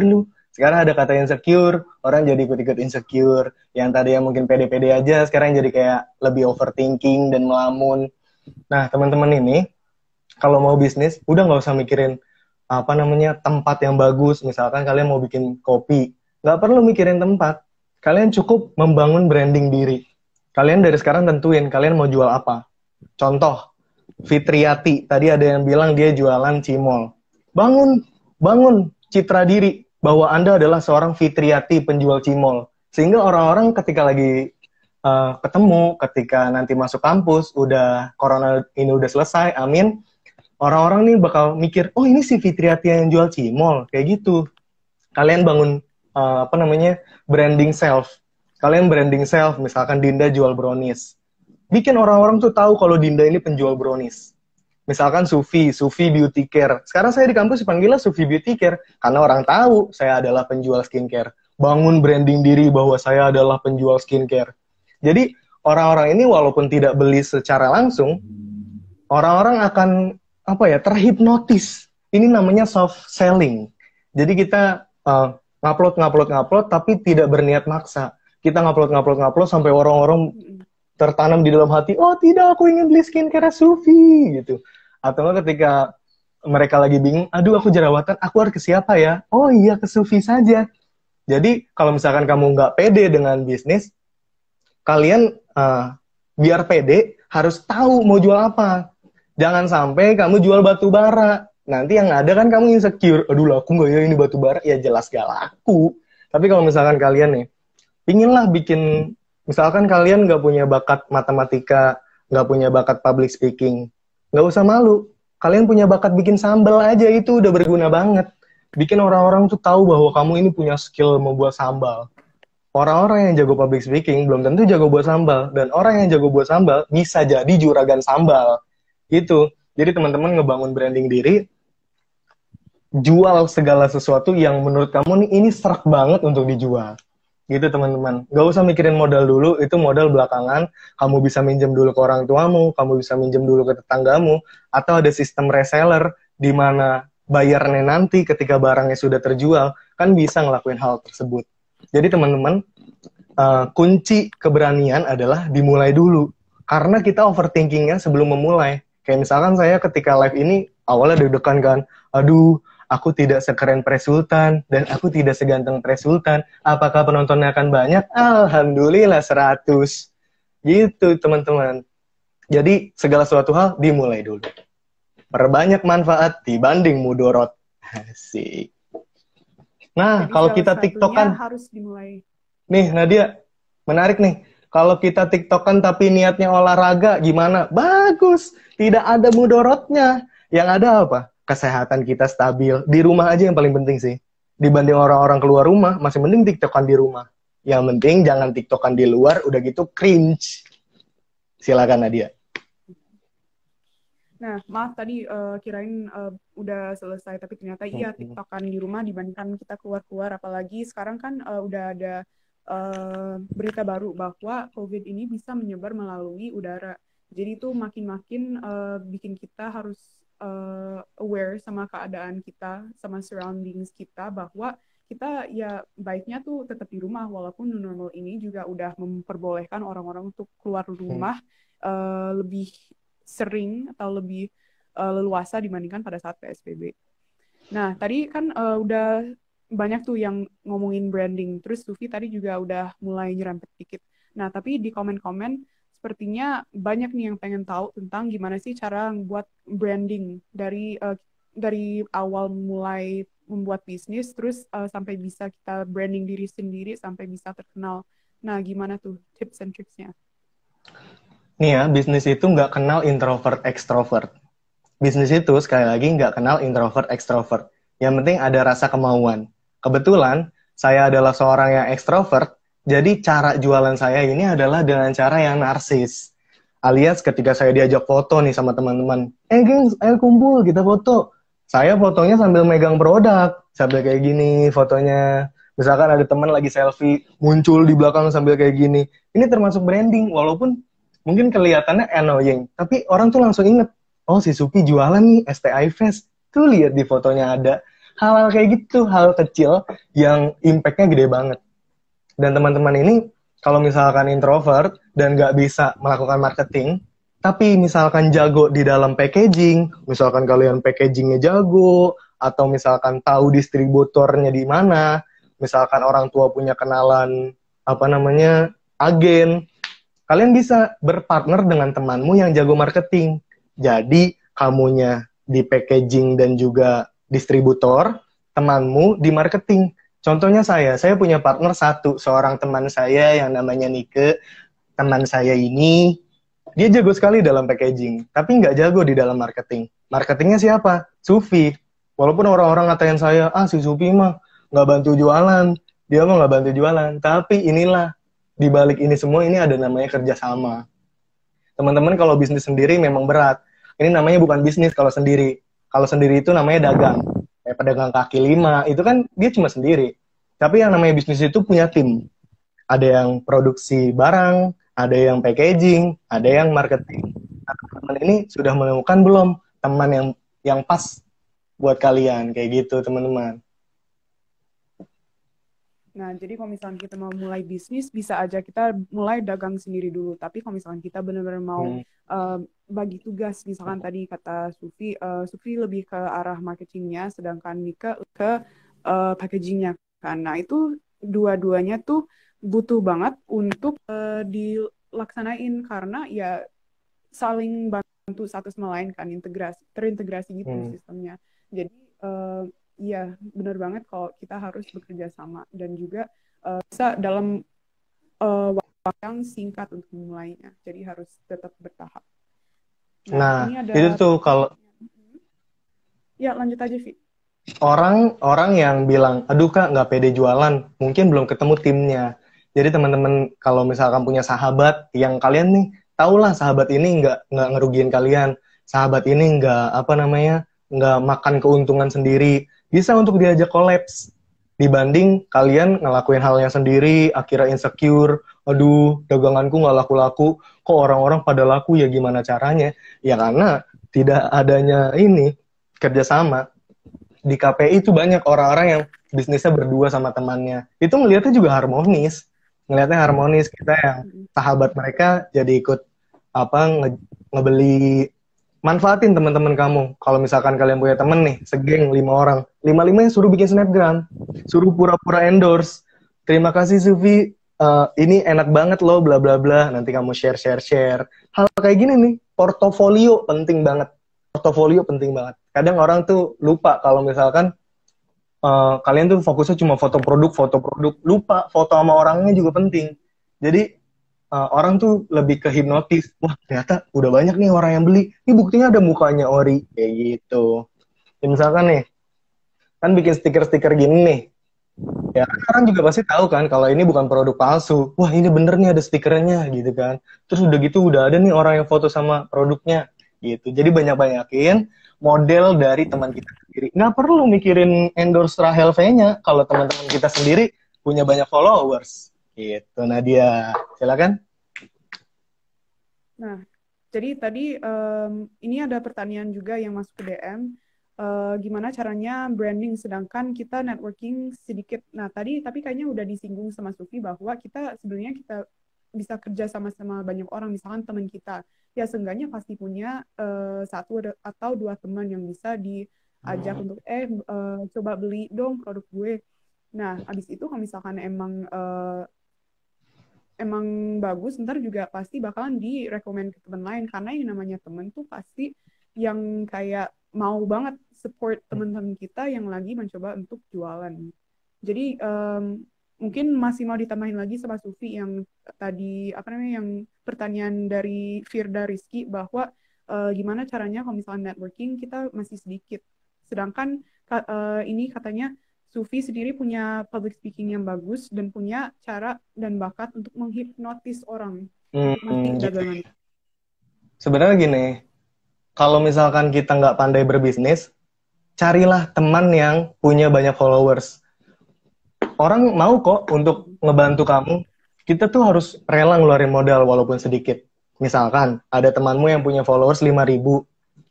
[SPEAKER 2] lu. Sekarang ada kata insecure, orang jadi ikut-ikut insecure. Yang tadi yang mungkin pede-pede aja, sekarang jadi kayak lebih overthinking dan melamun. Nah, teman-teman ini, kalau mau bisnis, udah nggak usah mikirin tempat yang bagus. Misalkan kalian mau bikin kopi, nggak perlu mikirin tempat. Kalian cukup membangun branding diri. Kalian dari sekarang tentuin kalian mau jual apa. Contoh, Fitriati, tadi ada yang bilang dia jualan cimol. Bangun citra diri bahwa Anda adalah seorang Fitriati penjual cimol. Sehingga orang-orang ketika lagi ketemu, ketika nanti masuk kampus, udah corona ini udah selesai, amin, orang-orang nih bakal mikir, oh ini si Fitriati yang jual cimol, kayak gitu. Kalian bangun branding self. Kalian branding self, misalkan Dinda jual brownies. Bikin orang-orang tuh tahu kalau Dinda ini penjual brownies. Misalkan Sufi Beauty Care. Sekarang saya di kampus dipanggilnya Sufi Beauty Care karena orang tahu saya adalah penjual skincare. bangun branding diri bahwa saya adalah penjual skincare. Jadi orang-orang ini walaupun tidak beli secara langsung, orang-orang akan apa ya, terhipnotis. Ini namanya soft selling. Jadi kita ngupload tapi tidak berniat maksa. Kita ngupload sampai orang-orang tertanam di dalam hati, oh tidak, aku ingin beli skincare Sufi gitu. Atau ketika mereka lagi bingung, aduh aku jerawatan, aku harus ke siapa ya? Oh iya, ke Sufi saja. Jadi kalau misalkan kamu nggak pede dengan bisnis, kalian biar pede harus tahu mau jual apa. Jangan sampai kamu jual batu bara. Nanti yang ada kan kamu insecure. Aduh laku nggak ya ini batu bara? Ya jelas gak laku. Tapi kalau misalkan kalian nih, pinginlah bikin, misalkan kalian nggak punya bakat matematika, nggak punya bakat public speaking, nggak usah malu. Kalian punya bakat bikin sambal aja, itu udah berguna banget. Bikin orang-orang tuh tahu bahwa kamu ini punya skill membuat sambal. Orang-orang yang jago public speaking belum tentu jago buat sambal. Dan orang yang jago buat sambal bisa jadi juragan sambal. Gitu. Jadi teman-teman ngebangun branding diri, jual segala sesuatu yang menurut kamu nih ini serak banget untuk dijual. Gitu teman-teman. Gak usah mikirin modal dulu, itu modal belakangan. Kamu bisa minjem dulu ke orang tuamu, kamu bisa minjem dulu ke tetanggamu, atau ada sistem reseller di mana bayarnya nanti ketika barangnya sudah terjual, kan bisa ngelakuin hal tersebut. Jadi teman-teman, kunci keberanian adalah dimulai dulu. Karena kita overthinkingnya sebelum memulai. Kayak misalkan saya ketika live ini, awalnya deg-degan kan, aduh, aku tidak sekeren Presultan, dan aku tidak seganteng Presultan. Apakah penontonnya akan banyak? Alhamdulillah 100. Gitu teman-teman. Jadi segala suatu hal dimulai dulu. Perbanyak manfaat dibanding mudorot. Asik. Nah,
[SPEAKER 1] Jadi
[SPEAKER 2] kalau
[SPEAKER 1] salah
[SPEAKER 2] kita
[SPEAKER 1] satunya
[SPEAKER 2] TikTokan,
[SPEAKER 1] harus dimulai.
[SPEAKER 2] nih Nadia, menarik nih. Kalau kita TikTokan tapi niatnya olahraga, gimana? Bagus, tidak ada mudorotnya. Yang ada apa? Kesehatan kita stabil. Di rumah aja yang paling penting sih. Dibanding orang-orang keluar rumah, masih mending TikTokan di rumah. Yang penting jangan TikTokan di luar, udah gitu cringe. Silakan Nadia.
[SPEAKER 1] Nah, maaf tadi kirain udah selesai, tapi ternyata iya TikTokan di rumah dibandingkan kita keluar-keluar. Apalagi sekarang kan udah ada berita baru bahwa COVID ini bisa menyebar melalui udara. Jadi itu makin-makin bikin kita harus aware sama keadaan kita, sama surroundings kita, bahwa kita ya baiknya tuh tetap di rumah, walaupun new normal ini juga udah memperbolehkan orang-orang untuk keluar rumah lebih sering atau lebih leluasa dibandingkan pada saat PSBB. Nah, tadi kan udah banyak tuh yang ngomongin branding. Terus Sufi tadi juga udah mulai nyerempet dikit. Nah, tapi di komen-komen sepertinya banyak nih yang pengen tahu tentang gimana sih cara buat branding dari awal mulai membuat bisnis, terus sampai bisa kita branding diri sendiri, sampai bisa terkenal. Nah, gimana tuh tips and tricksnya?
[SPEAKER 2] Nih ya, bisnis itu nggak kenal introvert extrovert. Bisnis itu sekali lagi nggak kenal introvert extrovert. Yang penting ada rasa kemauan. Kebetulan saya adalah seorang yang extrovert, jadi cara jualan saya ini adalah dengan cara yang narsis. Alias ketika saya diajak foto nih sama teman-teman, gengs, ayo kumpul kita foto. Saya fotonya sambil megang produk, sambil kayak gini fotonya. Misalkan ada teman lagi selfie, muncul di belakang sambil kayak gini. Ini termasuk branding, walaupun mungkin kelihatannya annoying, tapi orang tuh langsung inget, oh si Supi jualan nih STI Fest, tuh lihat di fotonya ada. Hal-hal kayak gitu, hal kecil yang impact-nya gede banget. Dan teman-teman ini, kalau misalkan introvert dan nggak bisa melakukan marketing, tapi misalkan jago di dalam packaging, misalkan kalian packagingnya jago, atau misalkan tahu distributornya di mana, misalkan orang tua punya kenalan, agen, kalian bisa berpartner dengan temanmu yang jago marketing. Jadi, kamunya di packaging dan juga distributor, temanmu di marketing. Contohnya saya punya partner seorang teman saya yang namanya Nike. Teman saya ini, dia jago sekali dalam packaging, tapi nggak jago di dalam marketing. Marketingnya siapa? Sufi. Walaupun orang-orang ngatain saya, si Sufi mah nggak bantu jualan. Dia mah nggak bantu jualan. Tapi inilah, di balik ini semua ini ada namanya kerjasama. Teman-teman kalau bisnis sendiri memang berat. Ini namanya bukan bisnis kalau sendiri. Kalau sendiri itu namanya dagang. Kayak pedagang kaki lima, itu kan dia cuma sendiri. Tapi yang namanya bisnis itu punya tim. Ada yang produksi barang, ada yang packaging, ada yang marketing. Nah, teman-teman ini sudah menemukan belum teman yang pas buat kalian kayak gitu, teman-teman.
[SPEAKER 1] Nah, jadi kalau misalnya kita mau mulai bisnis, bisa aja kita mulai dagang sendiri dulu. Tapi kalau misalnya kita benar-benar mau bagi tugas, misalkan tadi kata Sufi, Sufi lebih ke arah marketingnya, sedangkan Mika ke packagingnya kan. Nah, itu dua-duanya tuh butuh banget untuk dilaksanain karena ya saling bantu satu sama lain kan, terintegrasi gitu sistemnya. Jadi iya, benar banget kalau kita harus bekerja sama dan juga bisa dalam waktu yang singkat untuk memulainya. Jadi harus tetap bertahap.
[SPEAKER 2] Nah,
[SPEAKER 1] ini ada
[SPEAKER 2] itu tuh kalau
[SPEAKER 1] ya lanjut aja, Vi.
[SPEAKER 2] orang yang bilang, aduh kak nggak pede jualan, mungkin belum ketemu timnya. Jadi teman-teman kalau misalkan punya sahabat yang kalian nih, tahulah sahabat ini nggak ngerugiin kalian, sahabat ini nggak makan keuntungan sendiri, bisa untuk diajak kolaps. Dibanding kalian ngelakuin halnya sendiri, akhirnya insecure, aduh daganganku nggak laku-laku, kok orang-orang pada laku ya gimana caranya? Ya karena tidak adanya ini kerjasama. Di KPI itu banyak orang-orang yang bisnisnya berdua sama temannya. Itu ngelihatnya juga harmonis. Ngelihatnya harmonis, kita yang sahabat mereka jadi ikut ngebeli. Manfaatin teman-teman kamu. Kalau misalkan kalian punya temen nih, segeng 5 orang. 5-5 yang suruh bikin snapgram. Suruh pura-pura endorse. Terima kasih Sufi, ini enak banget loh, bla bla bla. Nanti kamu share. Hal kayak gini nih, portofolio penting banget. Kadang orang tuh lupa kalau misalkan kalian tuh fokusnya cuma foto produk, lupa foto sama orangnya juga penting. Jadi orang tuh lebih ke hipnotis. Wah ternyata udah banyak nih orang yang beli. Ini buktinya ada mukanya ori kayak gitu. Ya, misalkan nih, kan bikin stiker-stiker gini nih. Ya kan orang juga pasti tahu kan kalau ini bukan produk palsu. Wah ini bener nih ada stikernya gitu kan. Terus udah gitu udah ada nih orang yang foto sama produknya gitu. Jadi banyak-banyakin model dari teman kita sendiri. Nggak perlu mikirin endorse Rahel V-nya kalau teman-teman kita sendiri punya banyak followers. Gitu, Nadia. Silakan.
[SPEAKER 1] Nah, jadi tadi ini ada pertanyaan juga yang masuk ke DM. Gimana caranya branding sedangkan kita networking sedikit. Nah, tapi kayaknya udah disinggung sama Sufi bahwa kita sebenarnya kita bisa kerja sama-sama banyak orang, misalkan teman kita. Ya, seenggaknya pasti punya satu atau dua teman yang bisa diajak untuk coba beli dong produk gue. Nah, abis itu kalau misalkan emang bagus, ntar juga pasti bakalan direkomend ke teman lain karena yang namanya temen tuh pasti yang kayak mau banget support teman-teman kita yang lagi mencoba untuk jualan. Jadi mungkin masih mau ditambahin lagi sama Sufi yang tadi yang pertanyaan dari Firda Rizky bahwa gimana caranya kalau misalnya networking kita masih sedikit. Sedangkan ini katanya Sufi sendiri punya public speaking yang bagus dan punya cara dan bakat untuk menghipnotis orang. Dagangan.
[SPEAKER 2] Sebenarnya gini, kalau misalkan kita nggak pandai berbisnis, carilah teman yang punya banyak followers. Orang mau kok untuk ngebantu kamu. Kita tuh harus rela ngeluarin modal walaupun sedikit. Misalkan ada temanmu yang punya followers 5.000,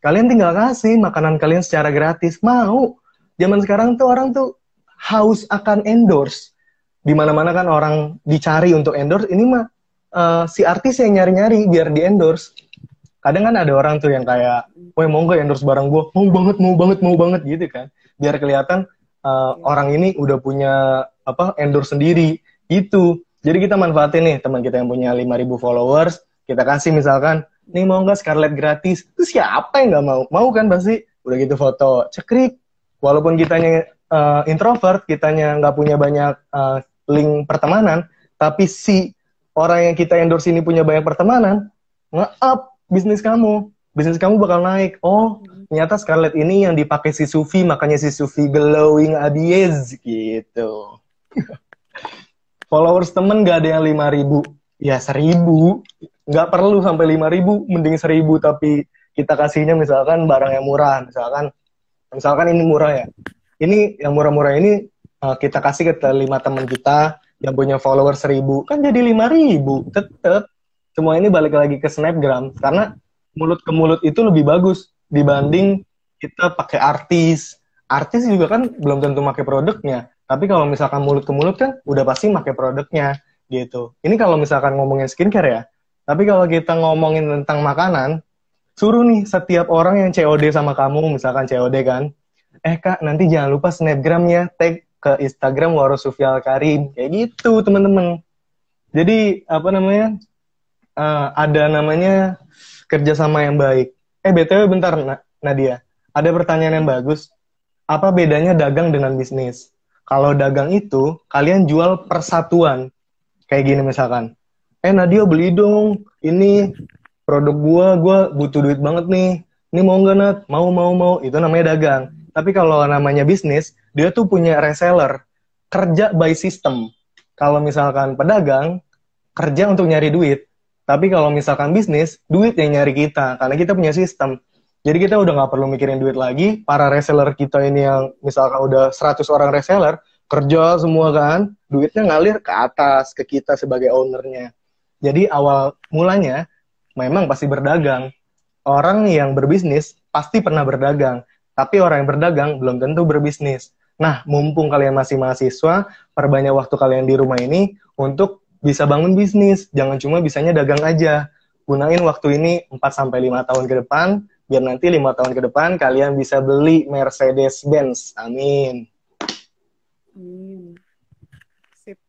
[SPEAKER 2] kalian tinggal kasih makanan kalian secara gratis. Mau? Zaman sekarang tuh orang tuh haus akan endorse. Di mana-mana kan orang dicari untuk endorse. Ini mah si artis yang nyari-nyari biar di endorse. Kadang kan ada orang tuh yang kayak, woi mau nggak endorse barang gue? Mau banget gitu kan. Biar kelihatan orang ini udah punya endorse sendiri gitu. Jadi kita manfaatin nih teman kita yang punya 5.000 followers, kita kasih misalkan, nih mau nggak Scarlett gratis? Terus siapa yang nggak mau? Mau kan pasti. Udah gitu foto, cekrik. Walaupun kitanya introvert, kitanya nggak punya banyak link pertemanan, tapi si orang yang kita endorse ini punya banyak pertemanan, nge-up bisnis kamu bakal naik. Oh, ternyata Scarlett ini yang dipakai si Sufi, makanya si Sufi glowing abis gitu. Followers temen gak ada yang 5.000, ya 1.000, nggak perlu sampai 5.000, mending 1.000 tapi kita kasihnya misalkan barang yang murah, misalkan ini murah ya. Ini yang murah-murah ini kita kasih ke 5 teman kita yang punya follower 1.000, kan jadi 5.000. Tetep semua ini balik lagi ke Snapgram, karena mulut ke mulut itu lebih bagus dibanding kita pakai artis. Artis juga kan belum tentu pakai produknya, tapi kalau misalkan mulut ke mulut kan udah pasti pakai produknya gitu. Ini kalau misalkan ngomongin skincare ya. Tapi kalau kita ngomongin tentang makanan, suruh nih setiap orang yang COD sama kamu, misalkan COD kan, Kak, nanti jangan lupa snapgramnya, tag ke Instagram Waro Sufial Karim, kayak gitu teman-teman. Jadi apa namanya, ada namanya kerjasama yang baik. BTW bentar Nadia, ada pertanyaan yang bagus. Apa bedanya dagang dengan bisnis? Kalau dagang itu kalian jual persatuan, kayak gini misalkan. Nadia beli dong, ini produk gua butuh duit banget nih. Ini mau nggak Nat? Mau. Itu namanya dagang. Tapi kalau namanya bisnis, dia tuh punya reseller. Kerja by system. Kalau misalkan pedagang, kerja untuk nyari duit. Tapi kalau misalkan bisnis, duit yang nyari kita. Karena kita punya sistem. Jadi kita udah nggak perlu mikirin duit lagi. Para reseller kita ini yang misalkan udah 100 orang reseller, kerja semua kan, duitnya ngalir ke atas, ke kita sebagai ownernya. Jadi awal mulanya, memang pasti berdagang. Orang yang berbisnis pasti pernah berdagang, tapi orang yang berdagang belum tentu berbisnis. Nah, mumpung kalian masih mahasiswa, perbanyak waktu kalian di rumah ini untuk bisa bangun bisnis. Jangan cuma bisanya dagang aja. Gunain waktu ini 4-5 tahun ke depan, biar nanti 5 tahun ke depan kalian bisa beli Mercedes-Benz. Amin.
[SPEAKER 1] Amin. Sip.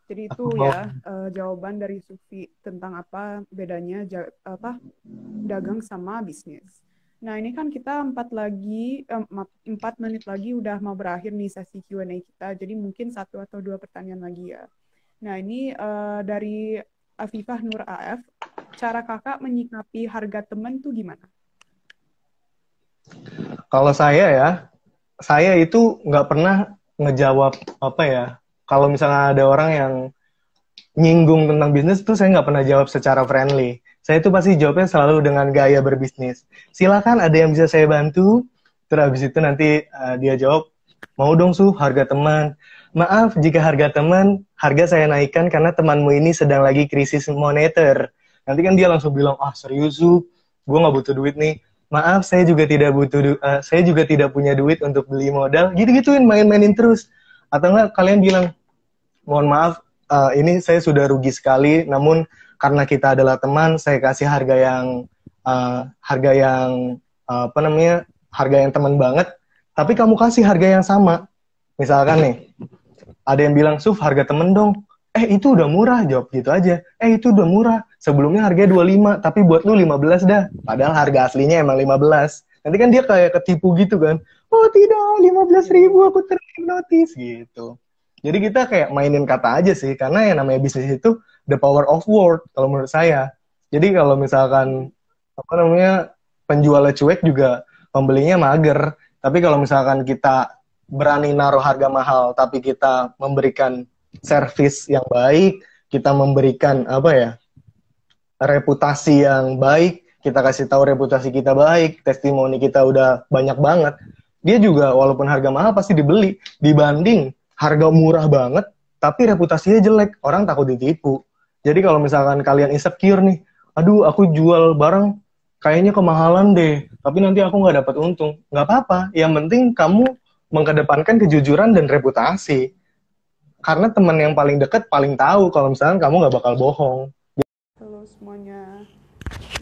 [SPEAKER 1] Jadi itu ya jawaban dari Sufi tentang apa bedanya dagang sama bisnis. Nah ini kan kita 4 menit lagi udah mau berakhir nih sesi Q&A kita. Jadi mungkin 1 atau 2 pertanyaan lagi ya. Nah ini dari Afifah Nur AF, cara kakak menyikapi harga teman tuh gimana?
[SPEAKER 2] Kalau saya itu nggak pernah ngejawab apa ya. Kalau misalnya ada orang yang nyinggung tentang bisnis tuh saya nggak pernah jawab secara friendly. Saya itu pasti jawabnya selalu dengan gaya berbisnis. Silakan, ada yang bisa saya bantu. Terus habis itu nanti dia jawab, mau dong Su, harga teman. Maaf jika harga teman, harga saya naikkan karena temanmu ini sedang lagi krisis moneter. Nanti kan dia langsung bilang, serius Su, gue nggak butuh duit nih. Maaf, saya juga tidak punya duit untuk beli modal. Gitu-gituin, main-mainin terus. Atau enggak kalian bilang, mohon maaf, ini saya sudah rugi sekali, namun karena kita adalah teman, saya kasih harga yang harga yang teman banget, tapi kamu kasih harga yang sama. Misalkan nih, ada yang bilang, Suf, harga temen dong. Itu udah murah, jawab gitu aja. Itu udah murah, sebelumnya harganya 25, tapi buat lu 15 dah. Padahal harga aslinya emang 15. Nanti kan dia kayak ketipu gitu kan. Oh tidak, 15.000 aku terhipnotis gitu. Jadi kita kayak mainin kata aja sih, karena yang namanya bisnis itu the power of word kalau menurut saya. Jadi kalau misalkan penjualnya cuek juga pembelinya mager. Tapi kalau misalkan kita berani naruh harga mahal, tapi kita memberikan service yang baik, kita memberikan reputasi yang baik, kita kasih tahu reputasi kita baik, testimoni kita udah banyak banget, dia juga walaupun harga mahal pasti dibeli, dibanding harga murah banget, tapi reputasinya jelek, orang takut ditipu. Jadi kalau misalkan kalian insecure nih, aduh aku jual barang kayaknya kemahalan deh, tapi nanti aku nggak dapat untung. Nggak apa-apa, yang penting kamu mengedepankan kejujuran dan reputasi. Karena teman yang paling dekat paling tahu kalau misalkan kamu nggak bakal bohong.
[SPEAKER 1] Halo semuanya.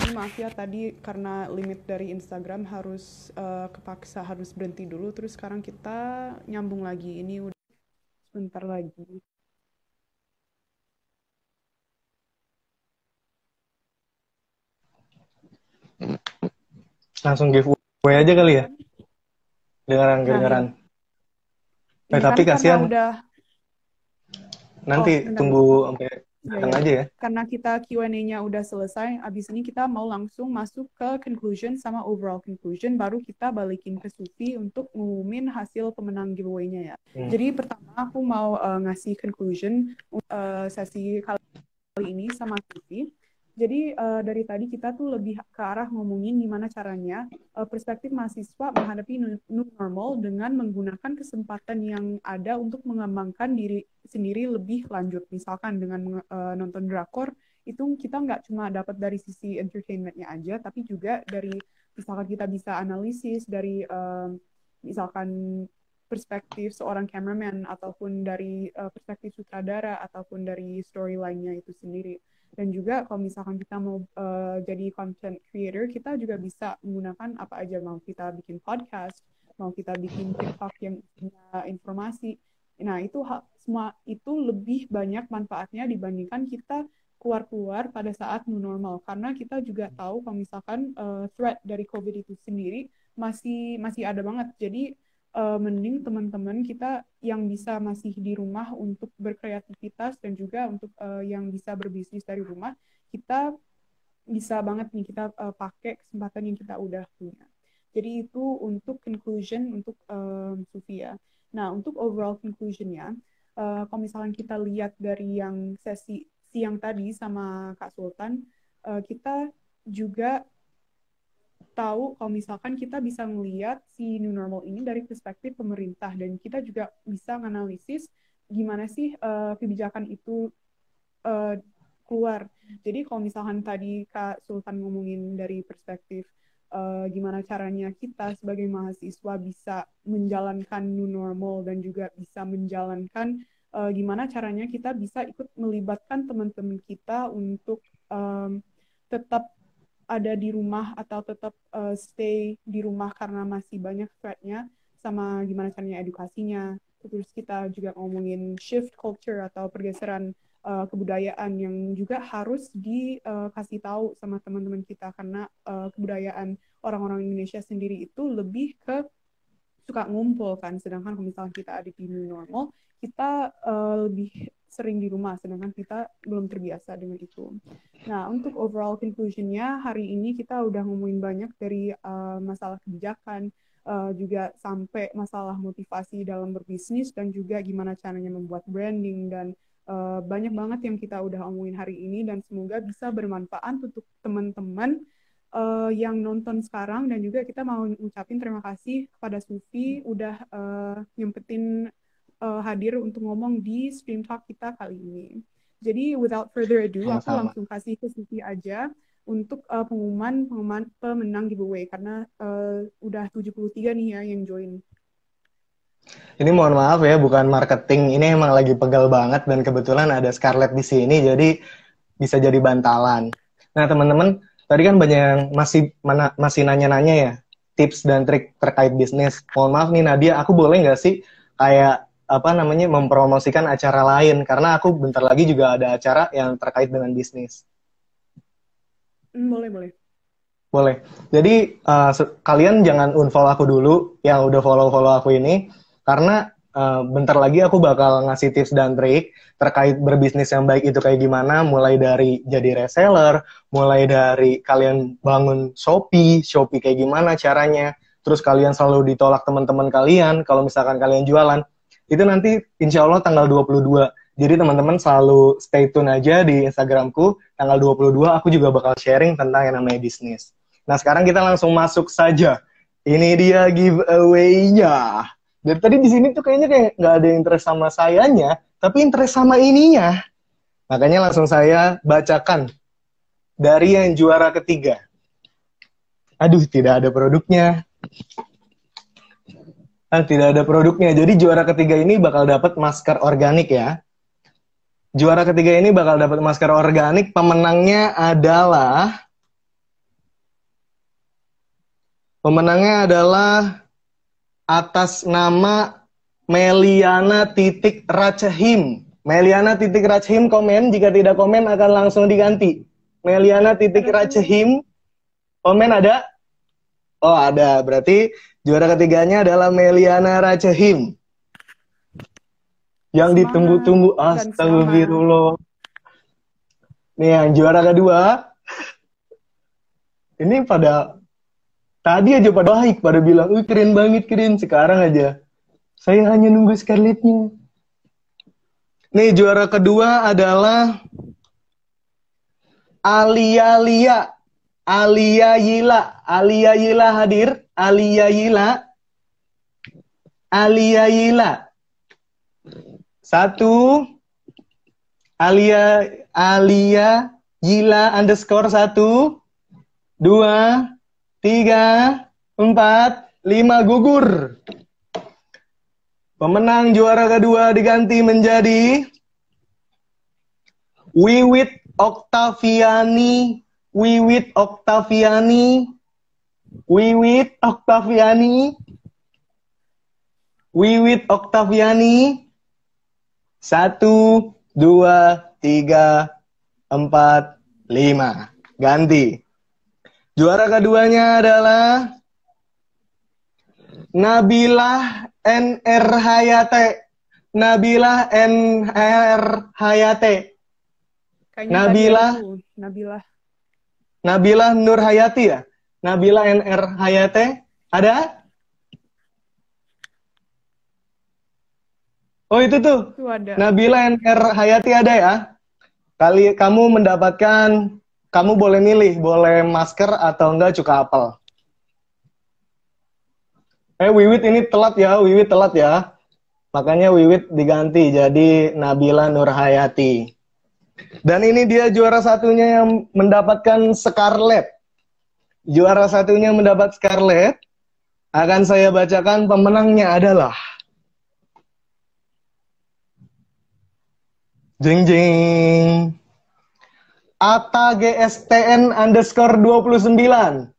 [SPEAKER 1] Ini maaf ya tadi karena limit dari Instagram harus kepaksa harus berhenti dulu. Terus sekarang kita nyambung lagi. Ini udah sebentar lagi.
[SPEAKER 2] Langsung giveaway aja kali ya. Dengaran. Tapi
[SPEAKER 1] kan
[SPEAKER 2] kasihan.
[SPEAKER 1] Udah...
[SPEAKER 2] Nanti tunggu sampai datang aja ya.
[SPEAKER 1] Karena kita Q&A-nya udah selesai, abis ini kita mau langsung masuk ke conclusion sama overall conclusion, baru kita balikin ke Sufi untuk ngumumin hasil pemenang giveaway-nya ya. Jadi pertama aku mau ngasih conclusion sesi kali ini sama Sufi. Jadi dari tadi kita tuh lebih ke arah ngomongin gimana caranya perspektif mahasiswa menghadapi new normal dengan menggunakan kesempatan yang ada untuk mengembangkan diri sendiri lebih lanjut. Misalkan dengan nonton drakor, itu kita nggak cuma dapat dari sisi entertainmentnya aja, tapi juga dari misalkan kita bisa analisis dari misalkan perspektif seorang cameraman ataupun dari perspektif sutradara ataupun dari storyline-nya itu sendiri. Dan juga kalau misalkan kita mau jadi content creator, kita juga bisa menggunakan apa aja. Mau kita bikin podcast, mau kita bikin TikTok yang punya informasi. Nah, itu semua itu lebih banyak manfaatnya dibandingkan kita keluar-keluar pada saat new normal. Karena kita juga tahu kalau misalkan threat dari COVID itu sendiri masih ada banget. Jadi mending teman-teman kita yang bisa masih di rumah untuk berkreativitas dan juga untuk yang bisa berbisnis dari rumah, kita bisa banget nih kita pakai kesempatan yang kita udah punya. Jadi itu untuk conclusion untuk Sufia. Nah, untuk overall conclusionnya, kalau misalnya kita lihat dari yang sesi siang tadi sama Kak Sultan, kita juga tahu kalau misalkan kita bisa melihat si new normal ini dari perspektif pemerintah dan kita juga bisa menganalisis gimana sih kebijakan itu uh, keluar. Jadi kalau misalkan tadi Kak Sultan ngomongin dari perspektif gimana caranya kita sebagai mahasiswa bisa menjalankan new normal dan juga bisa menjalankan gimana caranya kita bisa ikut melibatkan teman-teman kita untuk tetap ada di rumah atau tetap stay di rumah karena masih banyak threat-nya, sama gimana caranya edukasinya. Terus kita juga ngomongin shift culture atau pergeseran kebudayaan yang juga harus dikasih tahu sama teman-teman kita karena kebudayaan orang-orang Indonesia sendiri itu lebih ke suka ngumpul kan, sedangkan kalau misalnya kita ada di new normal, kita lebih sering di rumah, sedangkan kita belum terbiasa dengan itu. Nah, untuk overall conclusion-nya, hari ini kita udah ngomongin banyak dari masalah kebijakan, juga sampai masalah motivasi dalam berbisnis, dan juga gimana caranya membuat branding, dan banyak banget yang kita udah omongin hari ini, dan semoga bisa bermanfaat untuk teman-teman yang nonton sekarang, dan juga kita mau ngucapin terima kasih kepada Sufi udah nyempetin hadir untuk ngomong di stream talk kita kali ini. Jadi without further ado, aku
[SPEAKER 2] Sama-sama.
[SPEAKER 1] langsung kasih ke Sufi aja untuk pengumuman pemenang giveaway karena udah 73 nih ya yang join.
[SPEAKER 2] Ini mohon maaf ya, bukan marketing. Ini emang lagi pegal banget dan kebetulan ada Scarlett di sini, jadi bisa jadi bantalan. Nah, teman-teman, tadi kan banyak yang masih nanya-nanya ya, tips dan trik terkait bisnis. Mohon maaf nih Nadia, aku boleh nggak sih kayak apa namanya mempromosikan acara lain? Karena aku bentar lagi juga ada acara yang terkait dengan bisnis.
[SPEAKER 1] Boleh, boleh.
[SPEAKER 2] Boleh. Jadi kalian jangan unfollow aku dulu yang udah follow aku ini, karena bentar lagi aku bakal ngasih tips dan trik terkait berbisnis yang baik itu kayak gimana, mulai dari jadi reseller, mulai dari kalian bangun Shopee kayak gimana caranya, terus kalian selalu ditolak teman-teman kalian kalau misalkan kalian jualan. Itu nanti insya Allah tanggal 22. Jadi teman-teman selalu stay tune aja di Instagramku, tanggal 22 aku juga bakal sharing tentang yang namanya bisnis. Nah, sekarang kita langsung masuk saja. Ini dia giveaway-nya. Dari tadi di sini tuh kayaknya kayak nggak ada interest sama sayanya, tapi interest sama ininya. Makanya langsung saya bacakan dari yang juara ketiga. Aduh, tidak ada produknya. Tidak ada produknya. Jadi juara ketiga ini bakal dapat masker organik ya. Juara ketiga ini bakal dapat masker organik. Pemenangnya adalah atas nama Meliana.Rachim. Meliana.Rachim komen, jika tidak komen akan langsung diganti. Meliana.Rachim, komen ada? Oh ada, berarti juara ketiganya adalah Meliana Rachim. Yang ditunggu-tunggu, astagfirullah. Nih yang juara kedua, ini pada tadi aja pada baik, pada bilang, keren banget, keren. Sekarang aja, saya hanya nunggu Scarlett-nya. Nih, juara kedua adalah Alia Lia. Alia Yila. Alia Yila hadir. Alia Yila. Alia Yila. 1. Alia Yila underscore 1. 2, 3, 4, 5 gugur. Pemenang juara kedua diganti menjadi Wiwit Oktaviani. Wiwit Oktaviani. Wiwit Oktaviani. Wiwit Oktaviani. 1, 2, 3, 4, 5. Ganti. Juara keduanya adalah Nabilah NR Hayate. Nabilah NR Hayate.
[SPEAKER 1] Kayaknya
[SPEAKER 2] Nabilah Nur Hayati ya? Nabilah NR Hayate. Ada? Oh itu tuh.
[SPEAKER 1] Itu ada.
[SPEAKER 2] Nabila NR Hayati ada ya. Kamu mendapatkan, kamu boleh milih, boleh masker atau enggak cuka apel. Wiwit ini telat ya, Wiwit telat ya. Makanya Wiwit diganti jadi Nabila Nur Hayati. Dan ini dia juara satunya yang mendapatkan Scarlet. Juara satunya mendapat Scarlet. Akan saya bacakan pemenangnya adalah jeng jeng Ata GSTN underscore 29.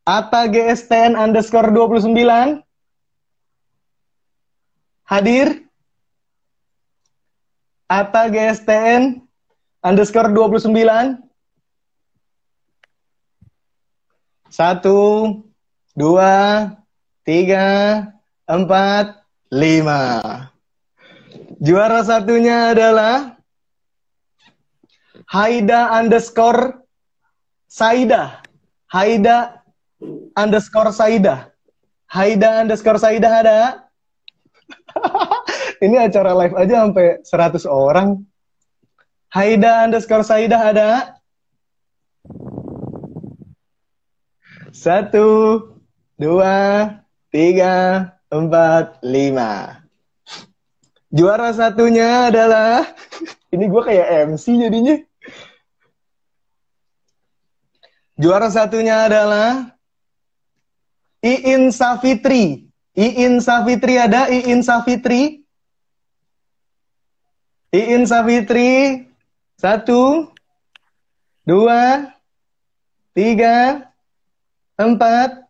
[SPEAKER 2] Ata GSTN underscore 29. Hadir? Ata GSTN underscore 29. 1, 2, 3, 4, 5. Juara satunya adalah Haida underscore Saida. Haida underscore Saida. Haida underscore Saida ada? Ini acara live aja sampai 100 orang. Haida underscore Saida ada? 1, 2, 3, 4, 5. Juara satunya adalah, ini gue kayak MC jadinya. Juara satunya adalah Iin Safitri. Iin Safitri ada? Iin Safitri. Iin Safitri. 1, 2, 3, 4,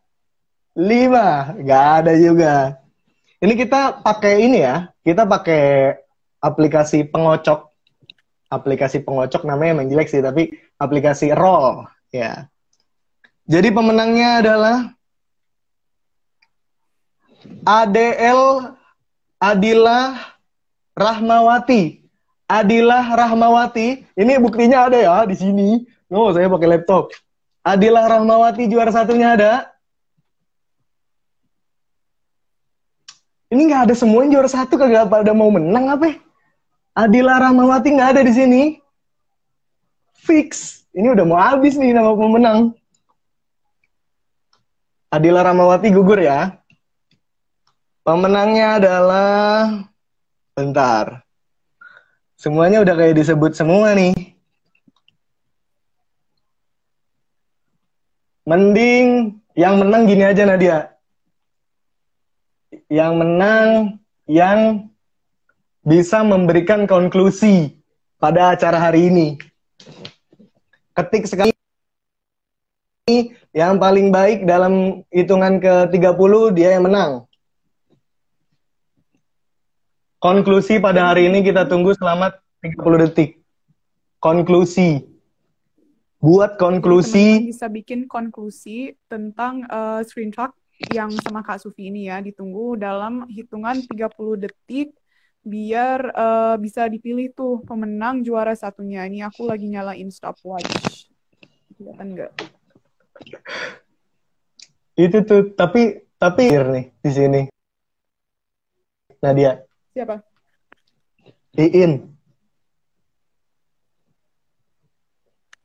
[SPEAKER 2] 5. Gak ada juga. Ini kita pakai ini ya. Kita pakai aplikasi pengocok. Aplikasi pengocok namanya emang jelek sih, tapi aplikasi Roll ya. Jadi pemenangnya adalah ADL Adilah Rahmawati. Adilah Rahmawati. Ini buktinya ada ya di sini. Oh, saya pakai laptop. Adilah Rahmawati juara satunya ada. Ini nggak ada semua yang juara satu, kagak pada mau menang apa? Adila Rahmawati nggak ada di sini. Fix. Ini udah mau habis nih nama pemenang. Adila Rahmawati gugur ya. Pemenangnya adalah, bentar. Semuanya udah kayak disebut semua nih. Mending yang menang gini aja Nadia. Yang menang yang bisa memberikan konklusi pada acara hari ini. Ketik sekali yang paling baik dalam hitungan ke-30, dia yang menang. Konklusi pada hari ini kita tunggu selama 30 detik. Konklusi. Buat konklusi.
[SPEAKER 1] Teman-teman bisa bikin konklusi tentang screen talk yang sama Kak Sufi ini ya. Ditunggu dalam hitungan 30 detik biar bisa dipilih tuh pemenang juara satunya. Ini aku lagi nyalain stopwatch. Kelihatan nggak?
[SPEAKER 2] Itu tuh, tapi nih di sini. Nadia.
[SPEAKER 1] Siapa?
[SPEAKER 2] Iin.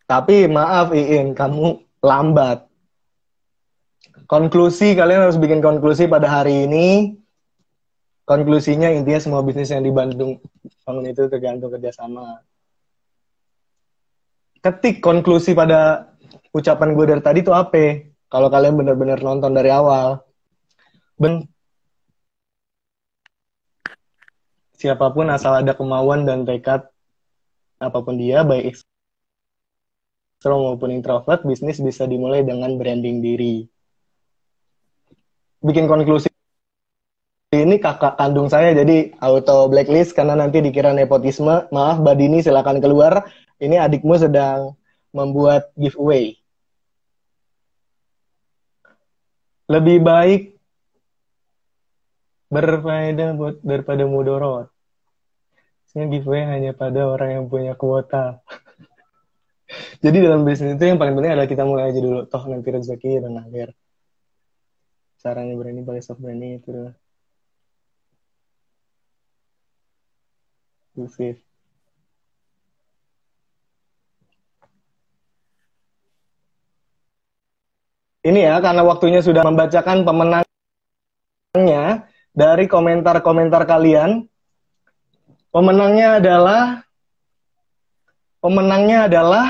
[SPEAKER 2] Tapi maaf Iin, kamu lambat. Konklusi, kalian harus bikin konklusi pada hari ini. Konklusinya intinya semua bisnis yang di Bandung bangun itu tergantung kerjasama. Ketik konklusi pada ucapan gue dari tadi itu apa? Kalau kalian benar-benar nonton dari awal. Siapapun asal ada kemauan dan tekad apapun dia, baik ekstrovert maupun introvert, bisnis bisa dimulai dengan branding diri. Bikin konklusi ini kakak kandung saya, jadi auto blacklist karena nanti dikira nepotisme. Maaf, Mbak Dini, silakan keluar. Ini adikmu sedang membuat giveaway. Lebih baik berfaedah daripada mudorot. Giveaway hanya pada orang yang punya kuota. Jadi dalam bisnis itu yang paling penting adalah kita mulai aja dulu. Toh nanti rezeki dan akhir. Caranya berani pakai soft branding itu adalah eksklusif. Ini ya, karena waktunya sudah membacakan pemenangnya dari komentar-komentar kalian. Pemenangnya adalah pemenangnya adalah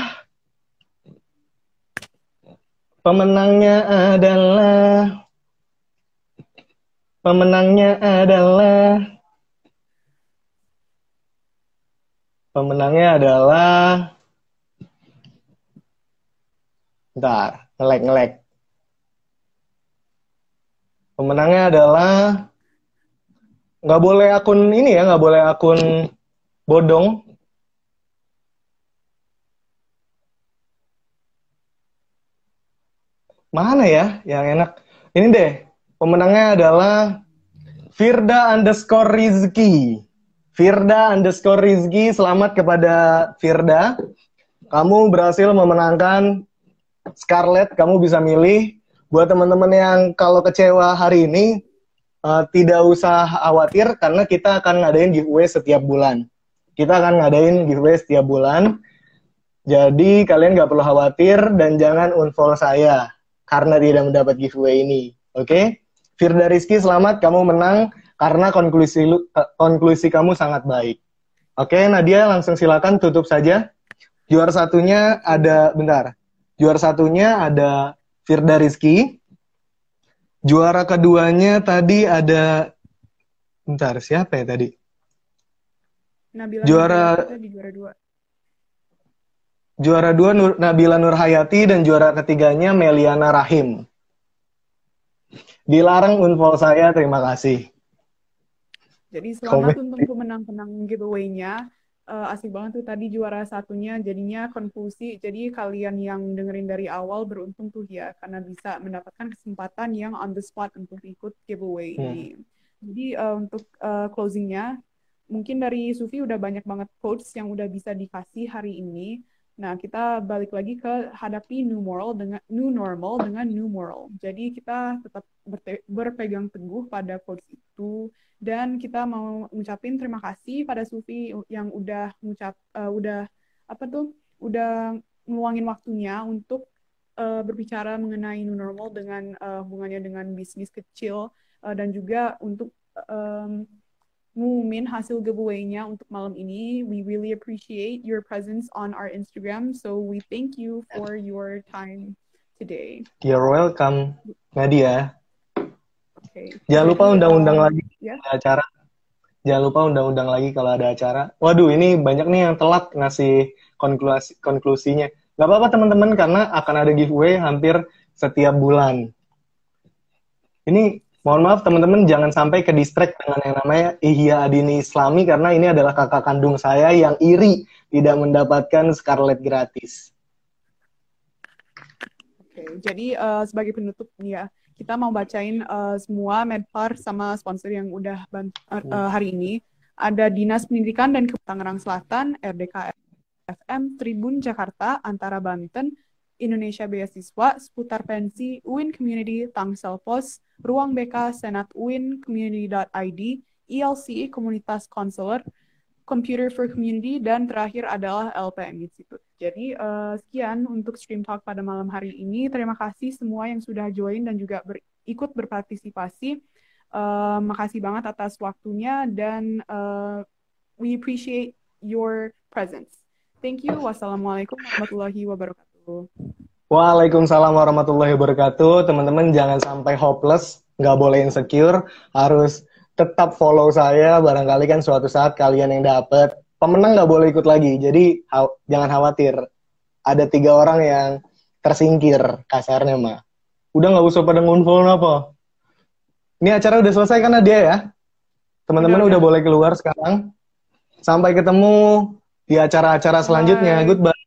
[SPEAKER 2] bentar, ngelek. Pemenangnya adalah nggak boleh akun ini ya, nggak boleh akun bodong. Mana ya yang enak? Ini deh, pemenangnya adalah Firda_Rizky. Firda_Rizky, selamat kepada Firda. Kamu berhasil memenangkan Scarlett, kamu bisa milih. Buat teman-teman yang kalau kecewa hari ini, tidak usah khawatir karena kita akan ngadain giveaway setiap bulan. Jadi kalian nggak perlu khawatir dan jangan unfollow saya karena tidak mendapat giveaway ini. Oke? Firda Rizky, selamat, kamu menang karena konklusi kamu sangat baik. Oke, Nadia, langsung silakan tutup saja. Juara satunya ada Firda Rizky. Juara keduanya tadi ada siapa ya tadi?
[SPEAKER 1] Nabila di juara 2.
[SPEAKER 2] Juara 2 Nabila Nurhayati dan juara ketiganya Meliana Rahim. Dilarang unfollow saya, terima kasih.
[SPEAKER 1] Jadi selamat untuk pemenang-pemenang giveaway-nya. Asik banget tuh tadi juara satunya, jadinya konklusi. Jadi kalian yang dengerin dari awal beruntung tuh ya, karena bisa mendapatkan kesempatan yang on the spot untuk ikut giveaway ini. Jadi untuk closing-nya, mungkin dari Sufi udah banyak banget quotes yang udah bisa dikasih hari ini. Nah, kita balik lagi ke hadapi new normal dengan new moral. Jadi kita tetap berpegang teguh pada quotes itu, dan kita mau ngucapin terima kasih pada Sufi yang udah ngeluangin waktunya untuk berbicara mengenai new normal dengan hubungannya dengan bisnis kecil, dan juga untuk ngumumin hasil giveaway-nya untuk malam ini. We really appreciate your presence on our Instagram, so we thank you for your time today.
[SPEAKER 2] You're welcome, Nadia.
[SPEAKER 1] Okay.
[SPEAKER 2] Jangan lupa undang-undang lagi acara. Jangan lupa undang-undang lagi kalau ada acara. Waduh, ini banyak nih yang telat ngasih konklusinya. Gak apa-apa teman-teman, karena akan ada giveaway hampir setiap bulan. Ini mohon maaf teman-teman, jangan sampai ke distract dengan yang namanya Ihya Adini Islami, karena ini adalah kakak kandung saya yang iri tidak mendapatkan Scarlett gratis.
[SPEAKER 1] Oke, jadi sebagai penutup nih ya, kita mau bacain semua Medpar sama sponsor yang udah hari ini. Ada Dinas Pendidikan dan Tangerang Selatan, RDK FM, Tribun Jakarta, Antara Banten, Indonesia Beasiswa, Seputar Pensi, UIN Community, Tangsel Pos, Ruang BK, Senat UIN, Community.id, ELC, Komunitas Konselor, Computer for Community, dan terakhir adalah LPM Institute. Jadi sekian untuk Stream Talk pada malam hari ini. Terima kasih semua yang sudah join dan juga ikut berpartisipasi. Makasih banget atas waktunya dan we appreciate your presence. Thank you. Wassalamualaikum warahmatullahi wabarakatuh.
[SPEAKER 2] Waalaikumsalam warahmatullahi wabarakatuh. Teman-teman jangan sampai hopeless, nggak boleh insecure, harus tetap follow saya. Barangkali kan suatu saat kalian yang dapet. Pemenang nggak boleh ikut lagi. Jadi jangan khawatir. Ada 3 orang yang tersingkir kasarnya mah. Udah nggak usah pada ngunfollow apa. Ini acara udah selesai kan Nadia ya? Teman-teman udah boleh keluar sekarang. Sampai ketemu di acara-acara selanjutnya. Goodbye.